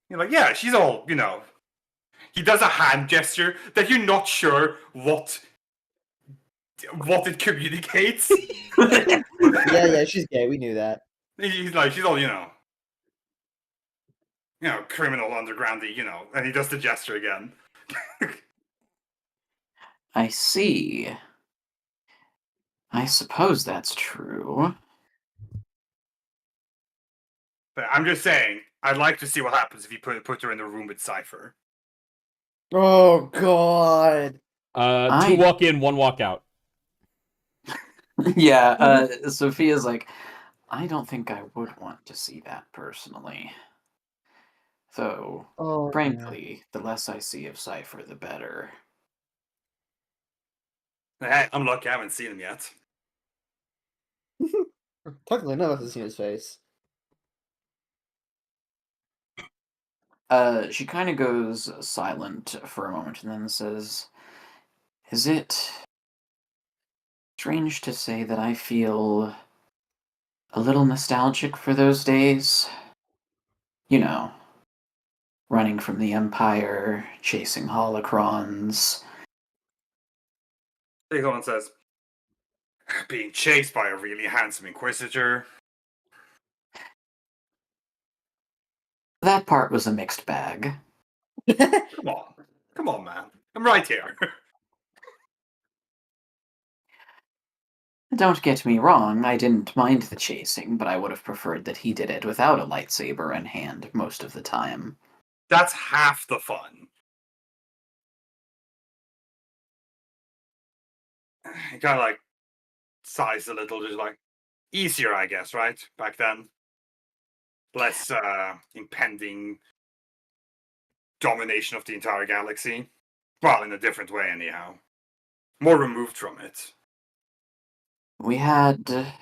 You're like, yeah, she's all, you know. He does a hand gesture that you're not sure what it communicates. Yeah, she's gay. We knew that. He's like, she's all, criminal undergroundy, and he does the gesture again. I see. I suppose that's true. But I'm just saying, I'd like to see what happens if you put her in the room with Cypher. Oh God. Two walk in, one walk out. Yeah, Sophia's like, I don't think I would want to see that personally. Though, Oh, frankly, the less I see of Cypher, the better. Hey, I'm lucky I haven't seen him yet. Technically, none of us has seen his face. She kind of goes silent for a moment and then says, "Is it strange to say that I feel a little nostalgic for those days? You know, running from the Empire, chasing holocrons." Big Holland says, being chased by a really handsome Inquisitor. That part was a mixed bag. Come on, man. I'm right here. Don't get me wrong, I didn't mind the chasing, but I would have preferred that he did it without a lightsaber in hand most of the time. That's half the fun. He kind of like sighs a little, just like easier, I guess, right? Back then, less impending domination of the entire galaxy. Well, in a different way, anyhow. More removed from it. We had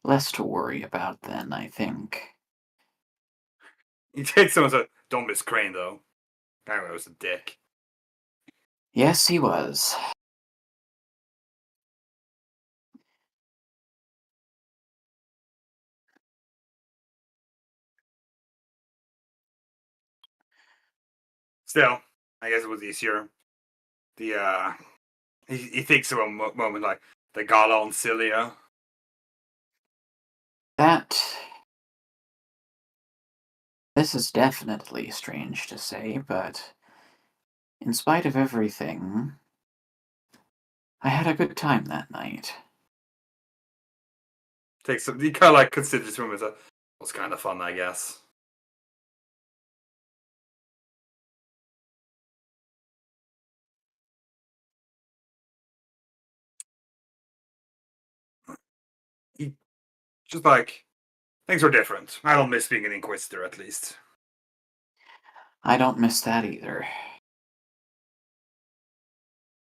less to worry about then, I think. He takes someone and says, "Don't miss Crane, though. That guy was a dick." Yes, he was. Still, I guess it was easier. The he thinks of a moment like the gala on Cilia. This is definitely strange to say, but in spite of everything, I had a good time that night. Takes some. He kind of like considers him as a. Was kind of fun, I guess. He just like things were different. I don't miss being an Inquisitor, at least. I don't miss that either.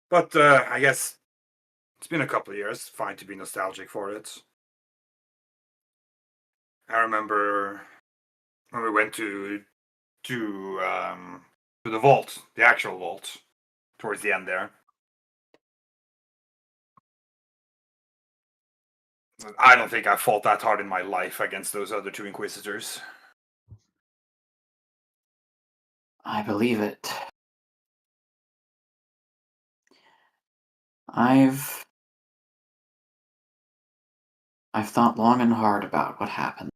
But I guess it's been a couple of years. Fine to be nostalgic for it. I remember when we went to the vault, the actual vault, towards the end there. I don't think I fought that hard in my life against those other two Inquisitors. I believe it. I've thought long and hard about what happened.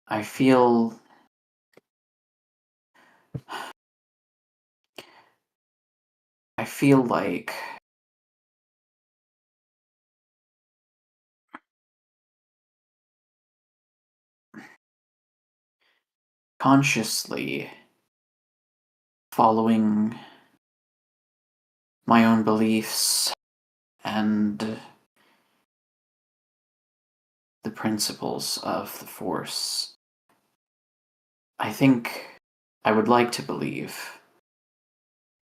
I feel like consciously following my own beliefs and the principles of the Force. I think I would like to believe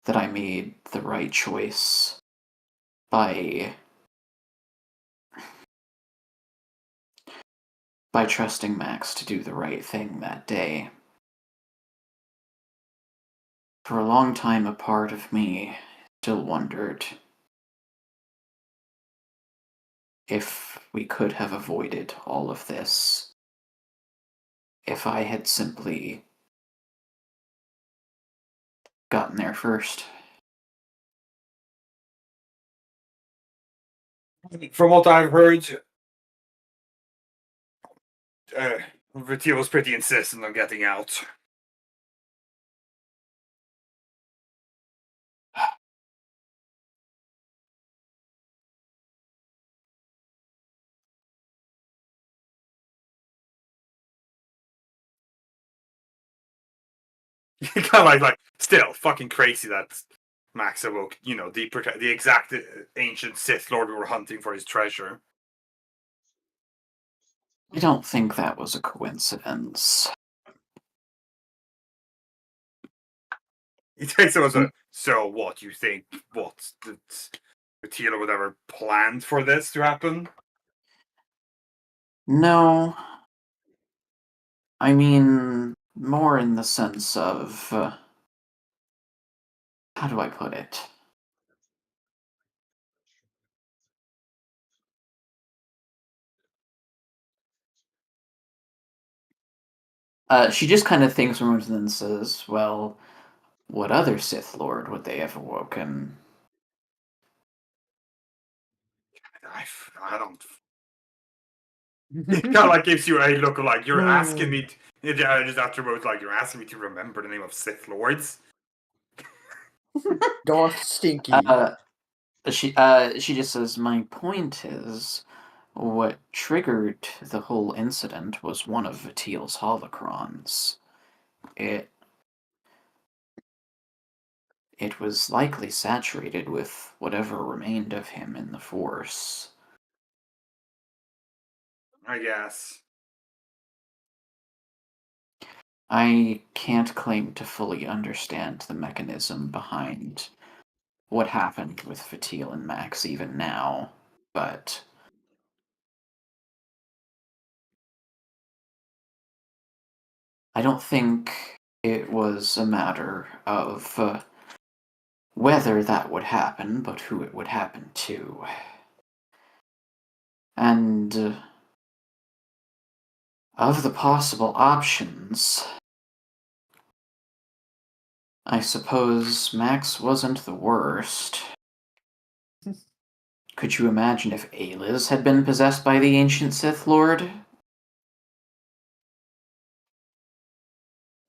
that I made the right choice by trusting Max to do the right thing that day. For a long time, a part of me still wondered if we could have avoided all of this if I had simply gotten there first. From what I've heard, Vertil was pretty insistent on getting out. Kind of like still fucking crazy that Max awoke. You know, the exact ancient Sith Lord we were hunting for his treasure. I don't think that was a coincidence. He takes it as a so what you think? What that Vertil or whatever planned for this to happen? No. I mean, more in the sense of. How do I put it? She just kind of thinks for a moment and then says, well, what other Sith Lord would they have awoken? I don't. It kind of like gives you a look of like you're asking me. Just afterwards, like you're asking me to remember the name of Sith Lords. Darth Stinky. She just says, my point is, what triggered the whole incident was one of Vatil's holocrons. It was likely saturated with whatever remained of him in the Force. I guess. I can't claim to fully understand the mechanism behind what happened with Fatil and Max even now, but I don't think it was a matter of whether that would happen, but who it would happen to. And of the possible options, I suppose Max wasn't the worst. Could you imagine if Ayliz had been possessed by the ancient Sith Lord?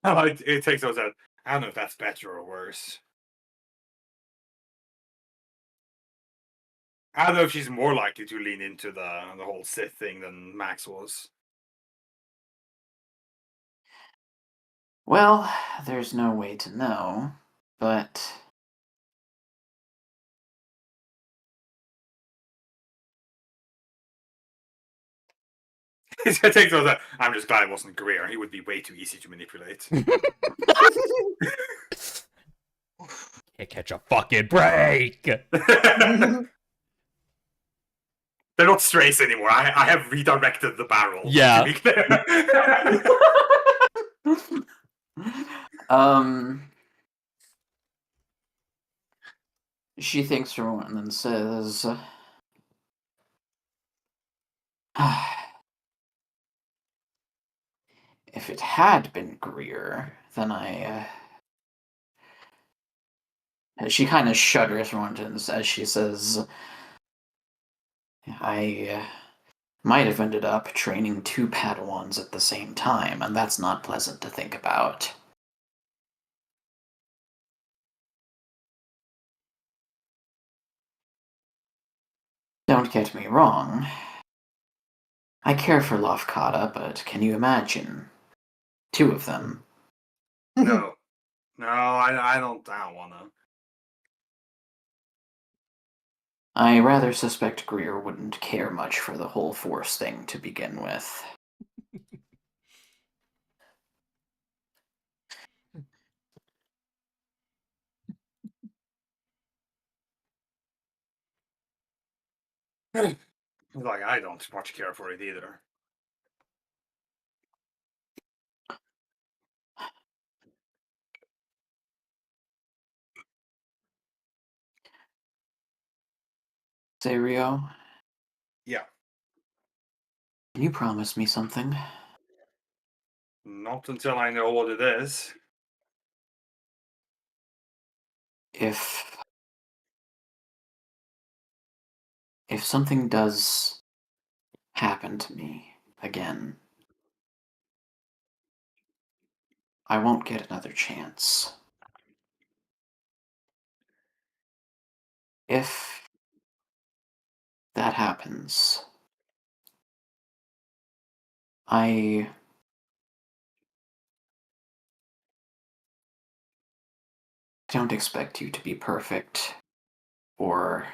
It takes those out. I don't know if that's better or worse. I don't know if she's more likely to lean into the whole Sith thing than Max was. Well, there's no way to know, but It takes those out. I'm just glad it wasn't Greer. He would be way too easy to manipulate. Can't catch a fucking break. They're not strays anymore. I have redirected the barrel. Yeah. To be clear. She thinks for a moment and then says, if it had been Greer, then she kind of shudders for a moment as she says, I might have ended up training two Padawans at the same time, and that's not pleasant to think about. Don't get me wrong. I care for Lafkada, but can you imagine? Two of them. No, I don't wanna. I rather suspect Greer wouldn't care much for the whole Force thing to begin with. Like I don't much care for it either. Say, Rio, Yeah. Can you promise me something? Not until I know what it is. If something does happen to me again, I won't get another chance. If that happens, I don't expect you to be perfect or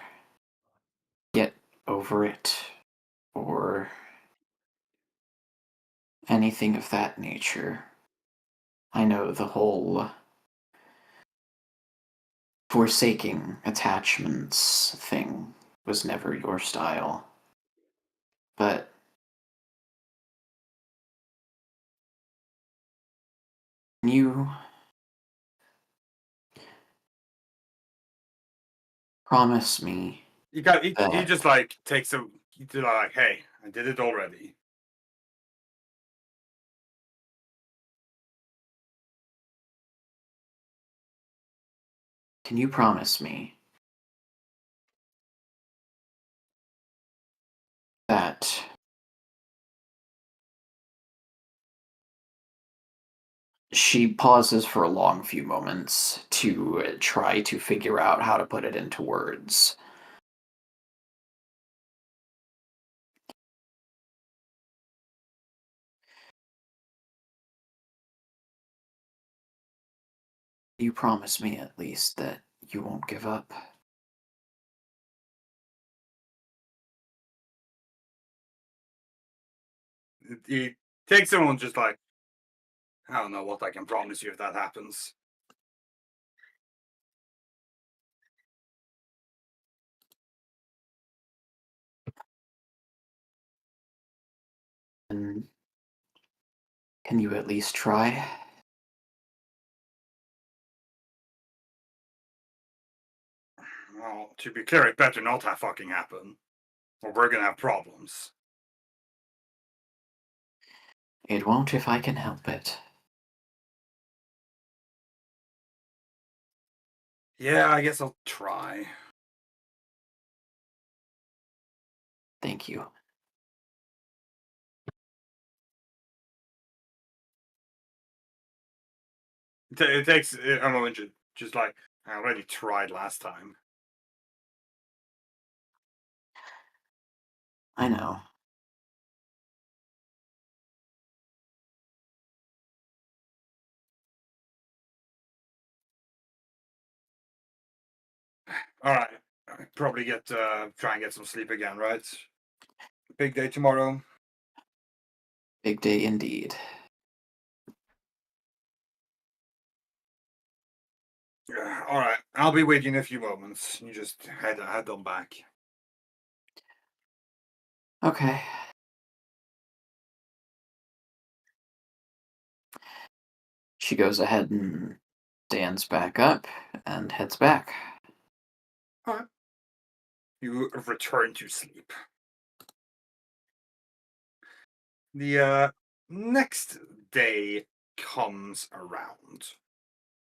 get over it or anything of that nature. I know the whole forsaking attachments thing was never your style. But you promise me He that just like takes a. He's like, hey, I did it already. can you promise me that she pauses for a long few moments to try to figure out how to put it into words. You promise me at least that you won't give up. He takes someone just like, I don't know what I can promise you if that happens. And can you at least try? Well, to be clear, it better not have fucking happen, or we're gonna have problems. It won't if I can help it. Yeah, I guess I'll try. Thank you. It takes a moment, just like I already tried last time. I know. All right, probably try and get some sleep again, right? Big day tomorrow. Big day indeed. All right, I'll be waiting in a few moments. You just head on back. Okay. She goes ahead and stands back up and heads back. All right. You return to sleep. The next day comes around.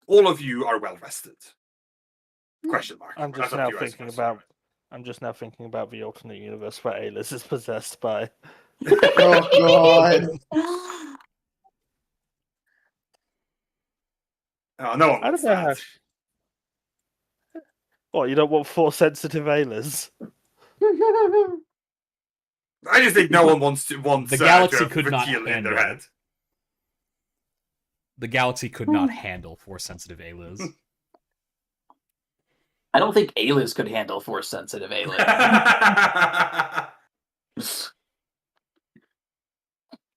All of you are well rested. Question mark. I'm That's just up now to you, I thinking suppose. about. I'm just now thinking about the alternate universe where Alis is possessed by. Oh god. Oh, no one I wants don't know how. that. What, you don't want force sensitive Alis? I just think no one wants The to galaxy have could not Vakil in their handle. head. The galaxy could not handle force sensitive Ayliz. I don't think Aylis could handle force sensitive Aylis.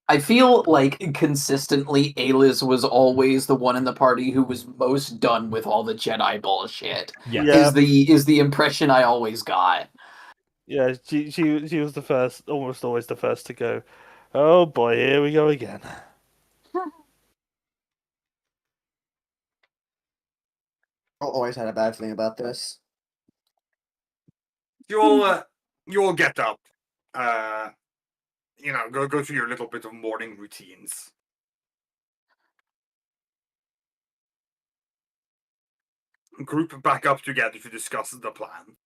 I feel like consistently Aylis was always the one in the party who was most done with all the Jedi bullshit. Yes. Yeah. Is the impression I always got. Yeah, she was the first, almost always the first to go. Oh boy, here we go again. I always had a bad feeling about this. You all get up go through your little bit of morning routines. Group back up together to discuss the plan.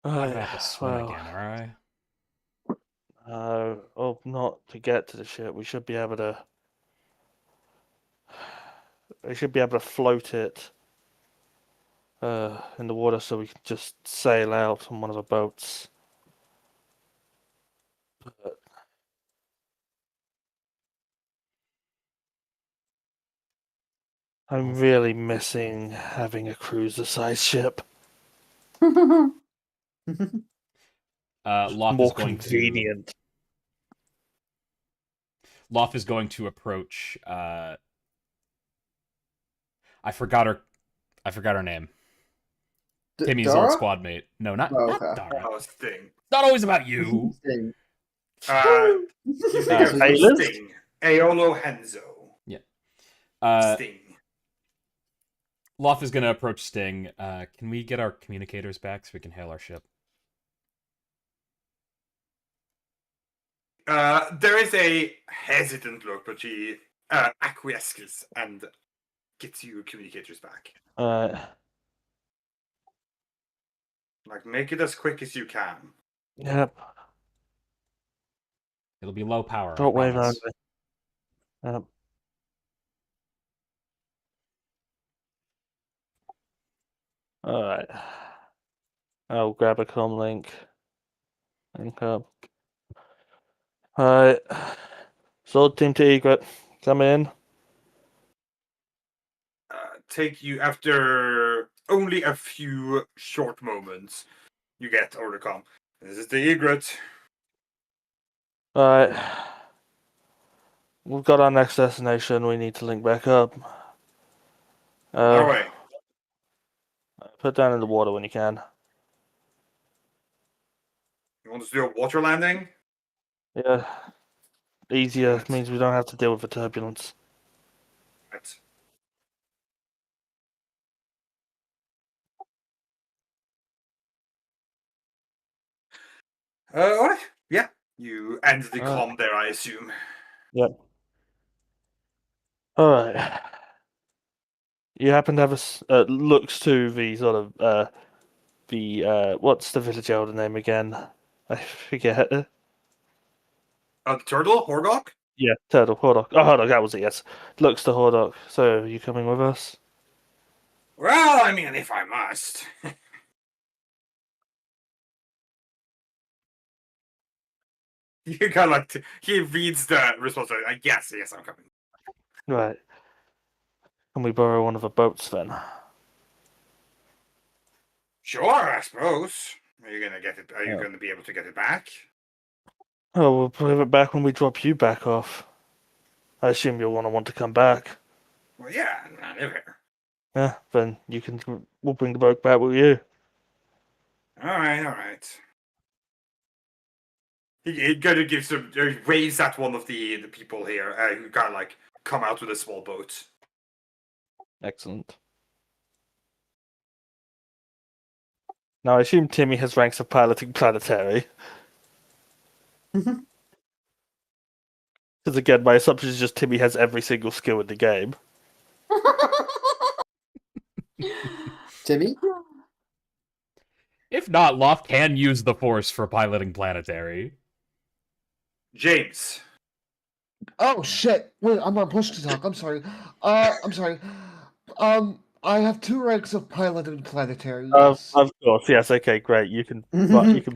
I'm gonna Right, have to swim well, again, alright? not to get to the ship. We should be able to. We should be able to float it in the water, so we can just sail out on one of the boats. But I'm really missing having a cruiser-sized ship. Loth More is going convenient. Loth is going to approach. I forgot her name. Timmy's old Dara? squad mate. No, not Oh, not okay. Dara. Oh, Sting. It's not always about you. Sting. You think of Ayla? Sting. Aolo Henzo. Sting. Loth is going to approach Sting. Can we get our communicators back so we can hail our ship? There is a hesitant look, but she acquiesces and gets you communicators back. Like, make it as quick as you can. Yep. It'll be low power. I Shortwave promise. only. Yep. Alright. I'll grab a comm link. Link up. Alright. Sword team to Egret. Come in. Take you after only a few short moments. You get Ordercom. This is the Egret. Alright. We've got our next destination. We need to link back up. Our way. Put down in the water when you can. You want us to do a water landing? Yeah. Easier means we don't have to deal with the turbulence. Right. Alright. Yeah. You end the comm there, I assume. Yep. Alright. You happen to have looks to the sort of what's the village elder name again? I forget. The turtle? Horgok? Yeah, Turtle, Hordok. Oh, Hordok, that was it, yes. Looks to Hordok. So, are you coming with us? Well, I mean, if I must. You kind of like he reads the response. Like, yes, I'm coming. Right. Can we borrow one of the boats then? Sure, I suppose. Are you gonna get it? Are you gonna be able to get it back? Oh, we'll put it back when we drop you back off. I assume you'll want to come back. Well, yeah, I live here. Yeah, then we'll bring the boat back with you. All right. He kind of gives some waves at one of the people here who kind of like come out with a small boat. Excellent. Now, I assume Timmy has ranks of piloting planetary. Because again, my assumption is just Timmy has every single skill in the game. Timmy? If not, Loth can use the Force for piloting planetary. James. Oh shit! Wait, I'm on push to talk. I'm sorry. I'm sorry. I have 2 ranks of pilot and planetary. Yes. Of course, yes. Okay, great. You can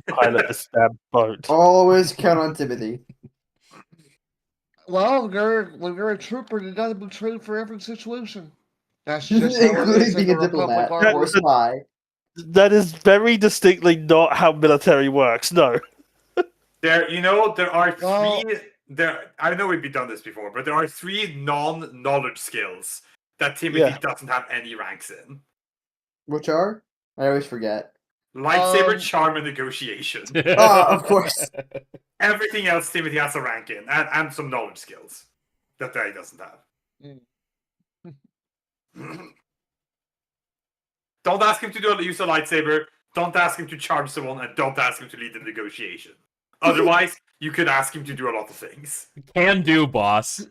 pilot this damn boat. Always count on Timothy. Well, when you're a trooper, you gotta be trained for every situation. That's just how it Including is in being the a diplomat Republic or Army. spy. That is very distinctly not how military works. No. There are 3. Well- I know we've done this before, but there are 3 non-knowledge skills that Timothy doesn't have any ranks in. Which are? I always forget. Lightsaber, charm, and negotiation. Of course. Everything else Timothy has a rank in, and some knowledge skills that he doesn't have. Don't ask him to use a lightsaber. Don't ask him to charm someone, and don't ask him to lead the negotiation. Otherwise, you could ask him to do a lot of things. Can do, boss.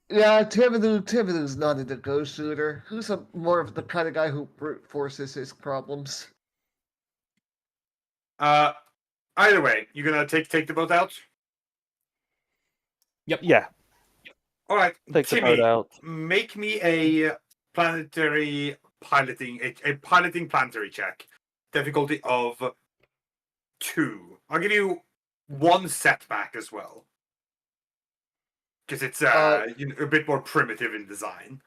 Yeah, Timidu's not a negotiator. Who's more of the kind of guy who brute forces his problems? Either way, you gonna take the boat out? Yeah, All right, take the Timmy, boat out. make me a planetary piloting a piloting planetary check. Difficulty of 2. I'll give you 1 setback as well. Because it's a bit more primitive in design.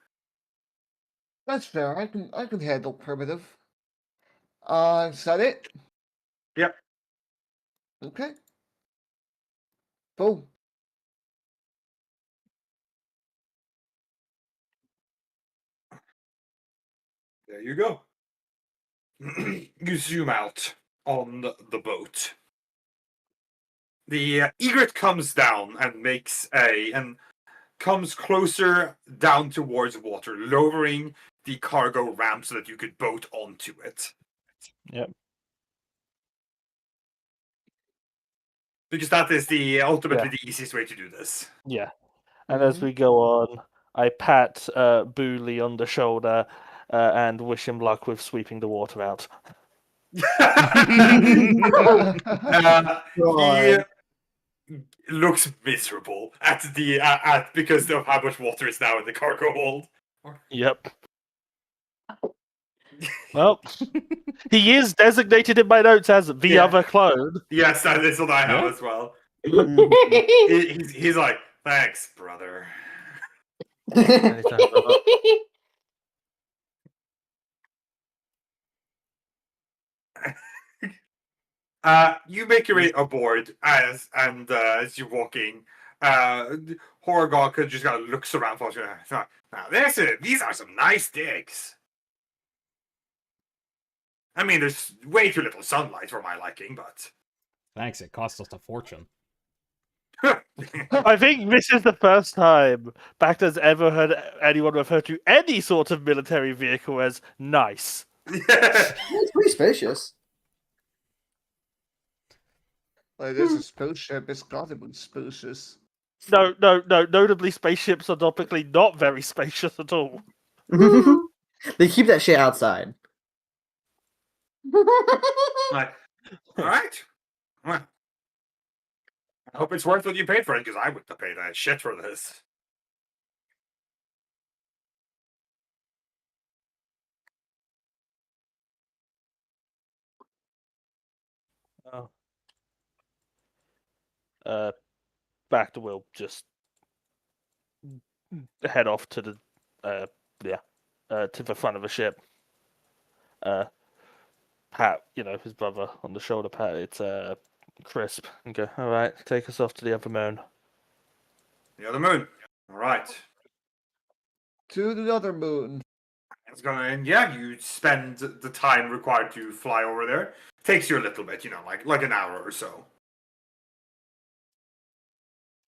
That's fair. I can handle primitive. Is that it? Yep. Okay. Boom. There you go. You zoom out on the boat. The egret comes down and comes closer down towards water, lowering the cargo ramp so that you could boat onto it. Yep. Because that is ultimately Yeah. the easiest way to do this. Yeah. And as we go on, I pat Booley on the shoulder and wish him luck with sweeping the water out. He looks miserable because of how much water is now in the cargo hold. Yep. Well, he is designated in my notes as the Yeah. other clone. Yes, that is what I have Yeah. as well. Mm. He's like, thanks, brother. Anytime, brother. You make your way aboard as you're walking. Horogok just kind of looks around for you. Now, these are some nice digs. I mean, there's way too little sunlight for my liking, but Thanks, it cost us a fortune. I think this is the first time Bacta's ever heard anyone refer to any sort of military vehicle as nice. It's pretty spacious. Like, this is spaceship. It's gotta be spacious. No. Notably, spaceships are typically not very spacious at all. They keep that shit outside. Like, all right. Well, I hope it's worth what you paid for it, because I wouldn't have paid that shit for this. Bacta will just head off to the to the front of the ship. Pat, his brother on the shoulder. Pat, it's Crisp, and go. All right, take us off to the other moon. The other moon. All right. To the other moon. It's gonna end. Yeah, you spend the time required to fly over there. Takes you a little bit, like an hour or so.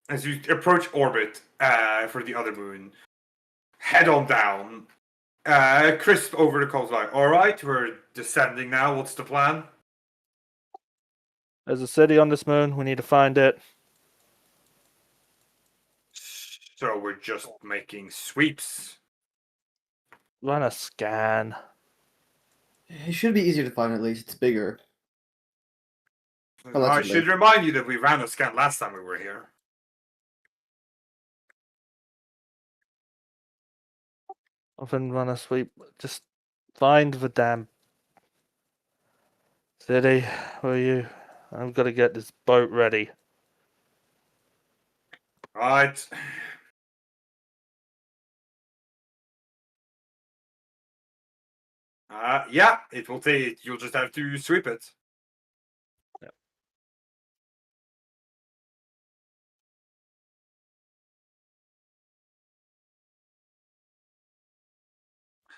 As you approach orbit for the other moon, head on down. Crisp over the coast like, all right, we're descending now. What's the plan? There's a city on this moon. We need to find it. So we're just making sweeps. Run a scan. It should be easier to find at least. It's bigger. I Allegedly. should remind you that we ran a scan last time we were here. Often run a sweep. Just find the damn city. Where are you? I've got to get this boat ready. Right. Yeah, it will take. You'll just have to sweep it.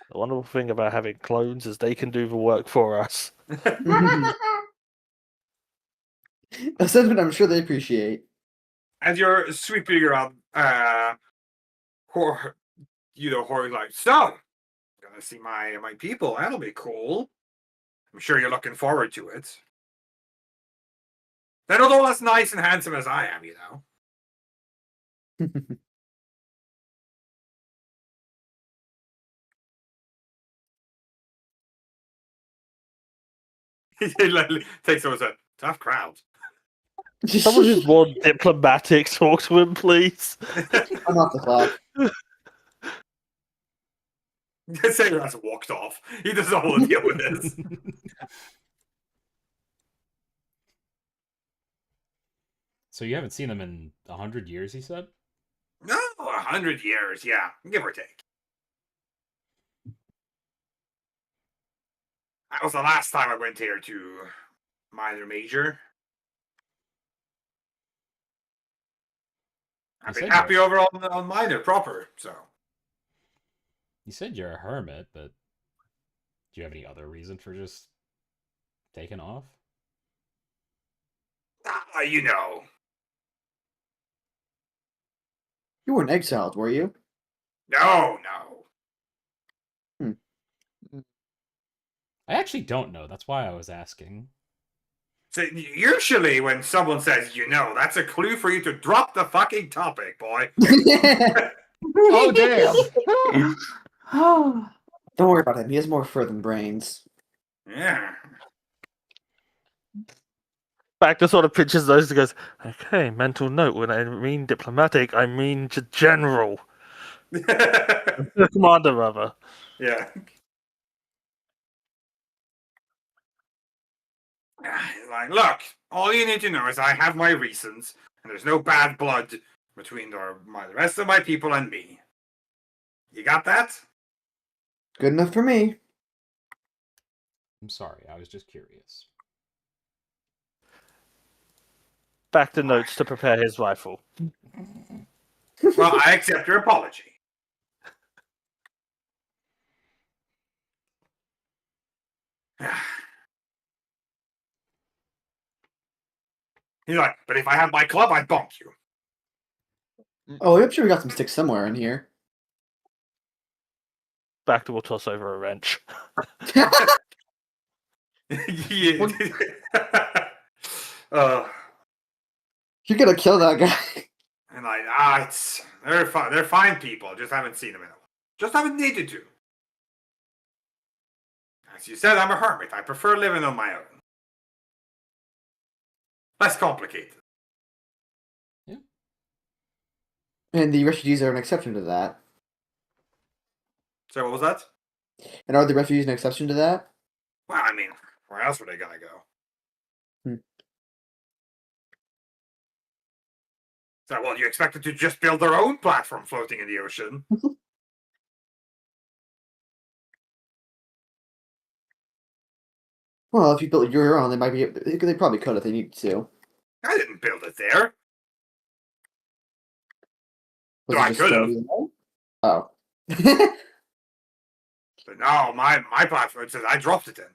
The wonderful thing about having clones is they can do the work for us. A sentiment I'm sure they appreciate. As you're sweeping around, Hori's like, so Gonna see my people. That'll be cool. I'm sure you're looking forward to it. They're not all as nice and handsome as I am, you know. He like takes over a tough crowd. Someone who's more diplomatic, talk to him, please. I'm off the clock. Sailor has walked off. He doesn't want to deal with this. So you haven't seen them in 100 years, he said? No, 100 years, yeah, give or take. That was the last time I went here to minor major. I've been said happy you're- over on minor proper, so. You said you're a hermit, but do you have any other reason for just taking off? You know. You weren't exiled, were you? No. I actually don't know. That's why I was asking. So usually when someone says you know, that's a clue for you to drop the fucking topic, boy. Oh damn! Don't worry about him. He has more fur than brains. Yeah. Factor sort of pitches those and goes, okay, mental note. When I mean diplomatic, I mean general. Commander, rather. Yeah. Like, look, all you need to know is I have my reasons, and there's no bad blood between the rest of my people and me. You got that? Good enough for me. I'm sorry, I was just curious. Factor notes to prepare his rifle. Well, I accept your apology. He's like, but if I had my club, I'd bonk you. Oh, I'm sure we got some sticks somewhere in here. Factor will toss over a wrench. Yeah. You're gonna kill that guy. And like, they're fine people. Just haven't seen them in a while. Just haven't needed to. As you said, I'm a hermit. I prefer living on my own. Less complicated. And the refugees are an exception to that. So what was that? And are the refugees an exception to that? Well, I mean, where else were they gonna go? So, well, you expected to just build their own platform floating in the ocean? Well, if you built your own, they probably could if they needed to. I didn't build it there. Was No, it I just could've. Oh. But no, my platform says I dropped it in.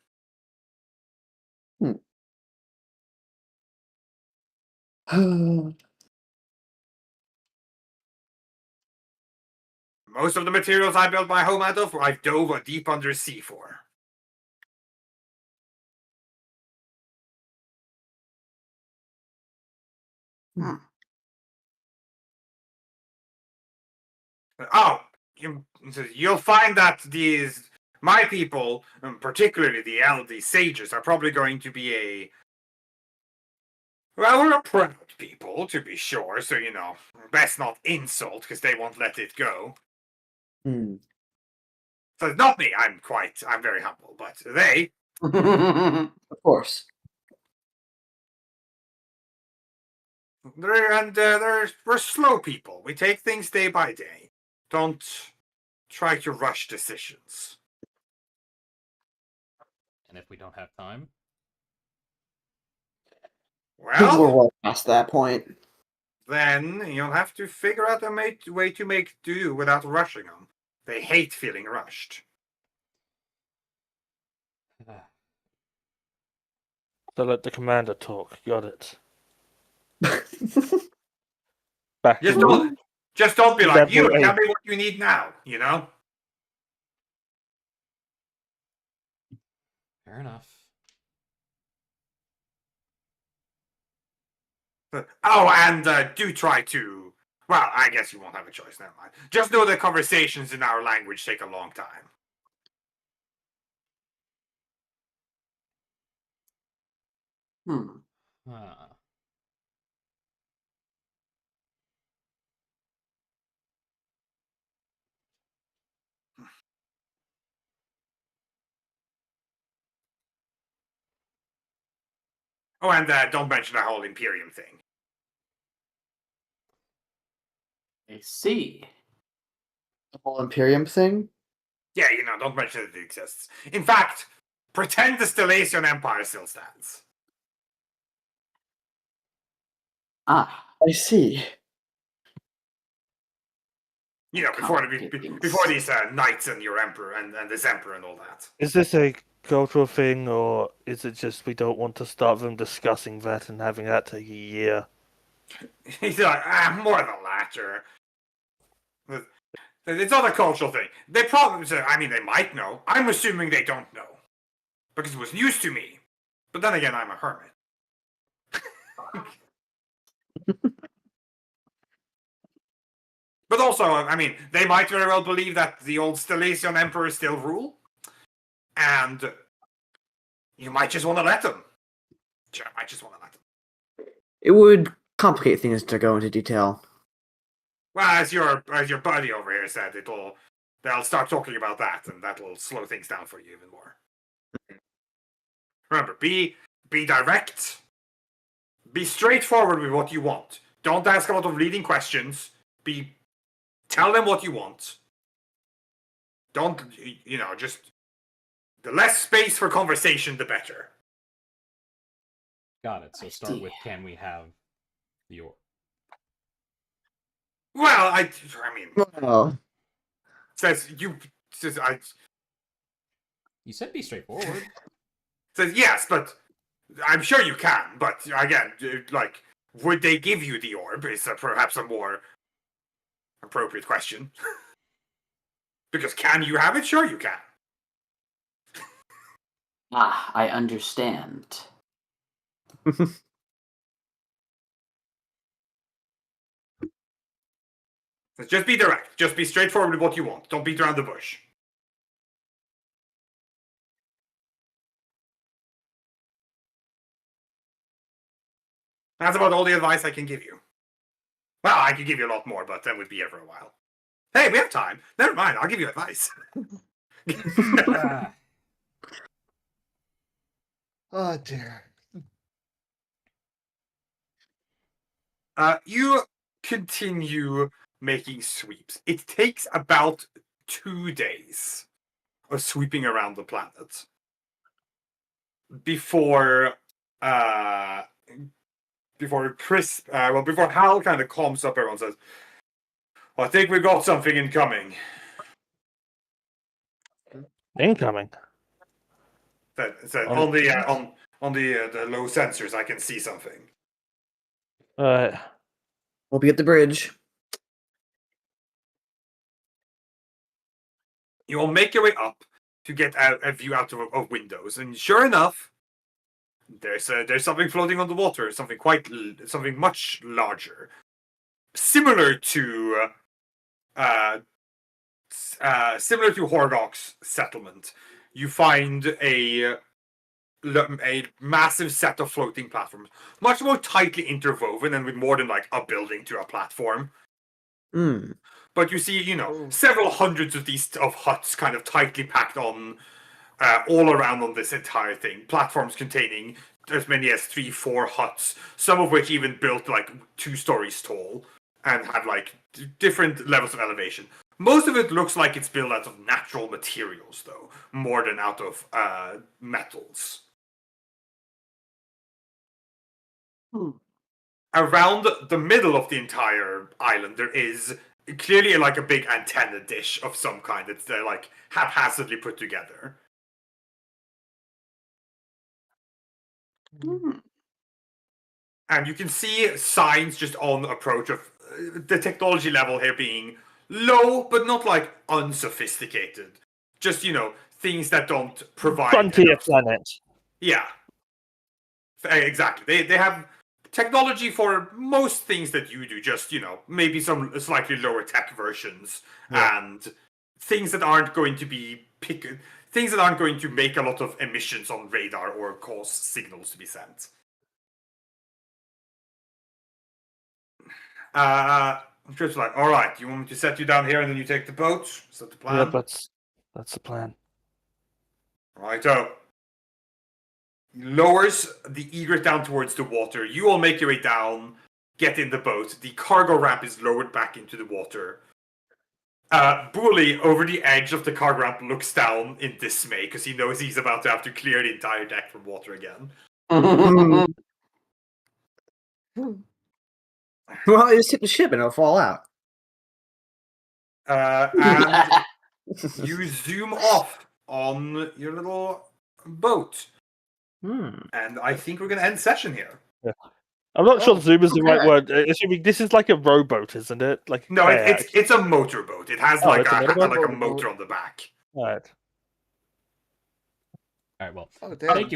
Most of the materials I built my home out of, I dove deep under sea for. Oh, you'll find that my people, particularly the sages, are probably going to be we're a proud people, to be sure, so, best not insult, because they won't let it go. Hmm. So it's not me, I'm very humble, but they... Of course. We're slow people. We take things day by day. Don't try to rush decisions. And if we don't have time? I think we're Well, well past that point. then you'll have to figure out a way to make do without rushing them. They hate feeling rushed. So let the commander talk. Got it. Back Just don't be like, Level you tell 8. me what you need now, Fair enough. Oh, and do try to. Well, I guess you won't have a choice. Never mind. Just know that conversations in our language take a long time. Huh. Oh, and don't mention the whole Imperium thing. I see. The whole Imperium thing. Yeah, don't mention that it exists. In fact, pretend the Stellation Empire still stands. Ah, I see. Before these knights and your emperor and this emperor and all that. Is this a cultural thing, or is it just we don't want to start them discussing that and having that take a year? He's like, more the latter. It's not a cultural thing. They probably, they might know. I'm assuming they don't know. Because it was news to me. But then again, I'm a hermit. But also, they might very well believe that the old Stellation emperors still rule. And you might just want to let them. Sure, I just want to let them. It would complicate things to go into detail. Well, as your buddy over here said, they'll start talking about that, and that'll slow things down for you even more. Remember, be direct, be straightforward with what you want. Don't ask a lot of leading questions. Tell them what you want. Don't just the less space for conversation, the better. Got it. So start with, can we have the orb? Well, Oh. You said be straightforward. says yes, but I'm sure you can. But again, would they give you the orb? Is perhaps a more appropriate question. Because can you have it? Sure, you can. Ah, I understand. Just be direct. Just be straightforward with what you want. Don't beat around the bush. That's about all the advice I can give you. Well, I could give you a lot more, but then we'd be here for a while. Hey, we have time. Never mind. I'll give you advice. Oh dear. You continue making sweeps. It takes about 2 days of sweeping around the planet before before Hal kind of calms up everyone and says, I think we got something incoming. Incoming. Said on the low sensors I can see something. We'll be at the bridge. You will make your way up to get a view out of windows, and sure enough, there's something floating on the water. Something much larger, similar to Horgok's settlement. You find a massive set of floating platforms, much more tightly interwoven and with more than like a building to a platform. But you see, several hundreds of these huts kind of tightly packed on all around on this entire thing. Platforms containing as many as 3-4 huts, some of which even built like 2 stories tall and have like different levels of elevation. Most of it looks like it's built out of natural materials, though, more than out of metals. Around the middle of the entire island, there is clearly like a big antenna dish of some kind that's like haphazardly put together. And you can see signs just on approach of the technology level here being low, but not like unsophisticated. just things that don't provide Frontier enough. planet. Yeah, exactly. They have technology for most things that you do. Just maybe some slightly lower tech versions and things that aren't going to be things that aren't going to make a lot of emissions on radar or cause signals to be sent. Trip's like, all right, you want me to set you down here and then you take the boat? Is that the plan? Yeah, that's the plan. Righto. Lowers the egret down towards the water. You all make your way down, get in the boat. The cargo ramp is lowered back into the water. Bully, over the edge of the cargo ramp, looks down in dismay because he knows he's about to have to clear the entire deck from water again. Well, just hit the ship and it'll fall out. And you zoom off on your little boat. And I think we're going to end session here. I'm not sure zoom is the right okay. word. Assuming this is like a rowboat, isn't it? Like No, kayak. it's a motorboat. It has Oh, like it's a a motorboat? motor on the back. Right. All right. Well, Oh, damn. thank you.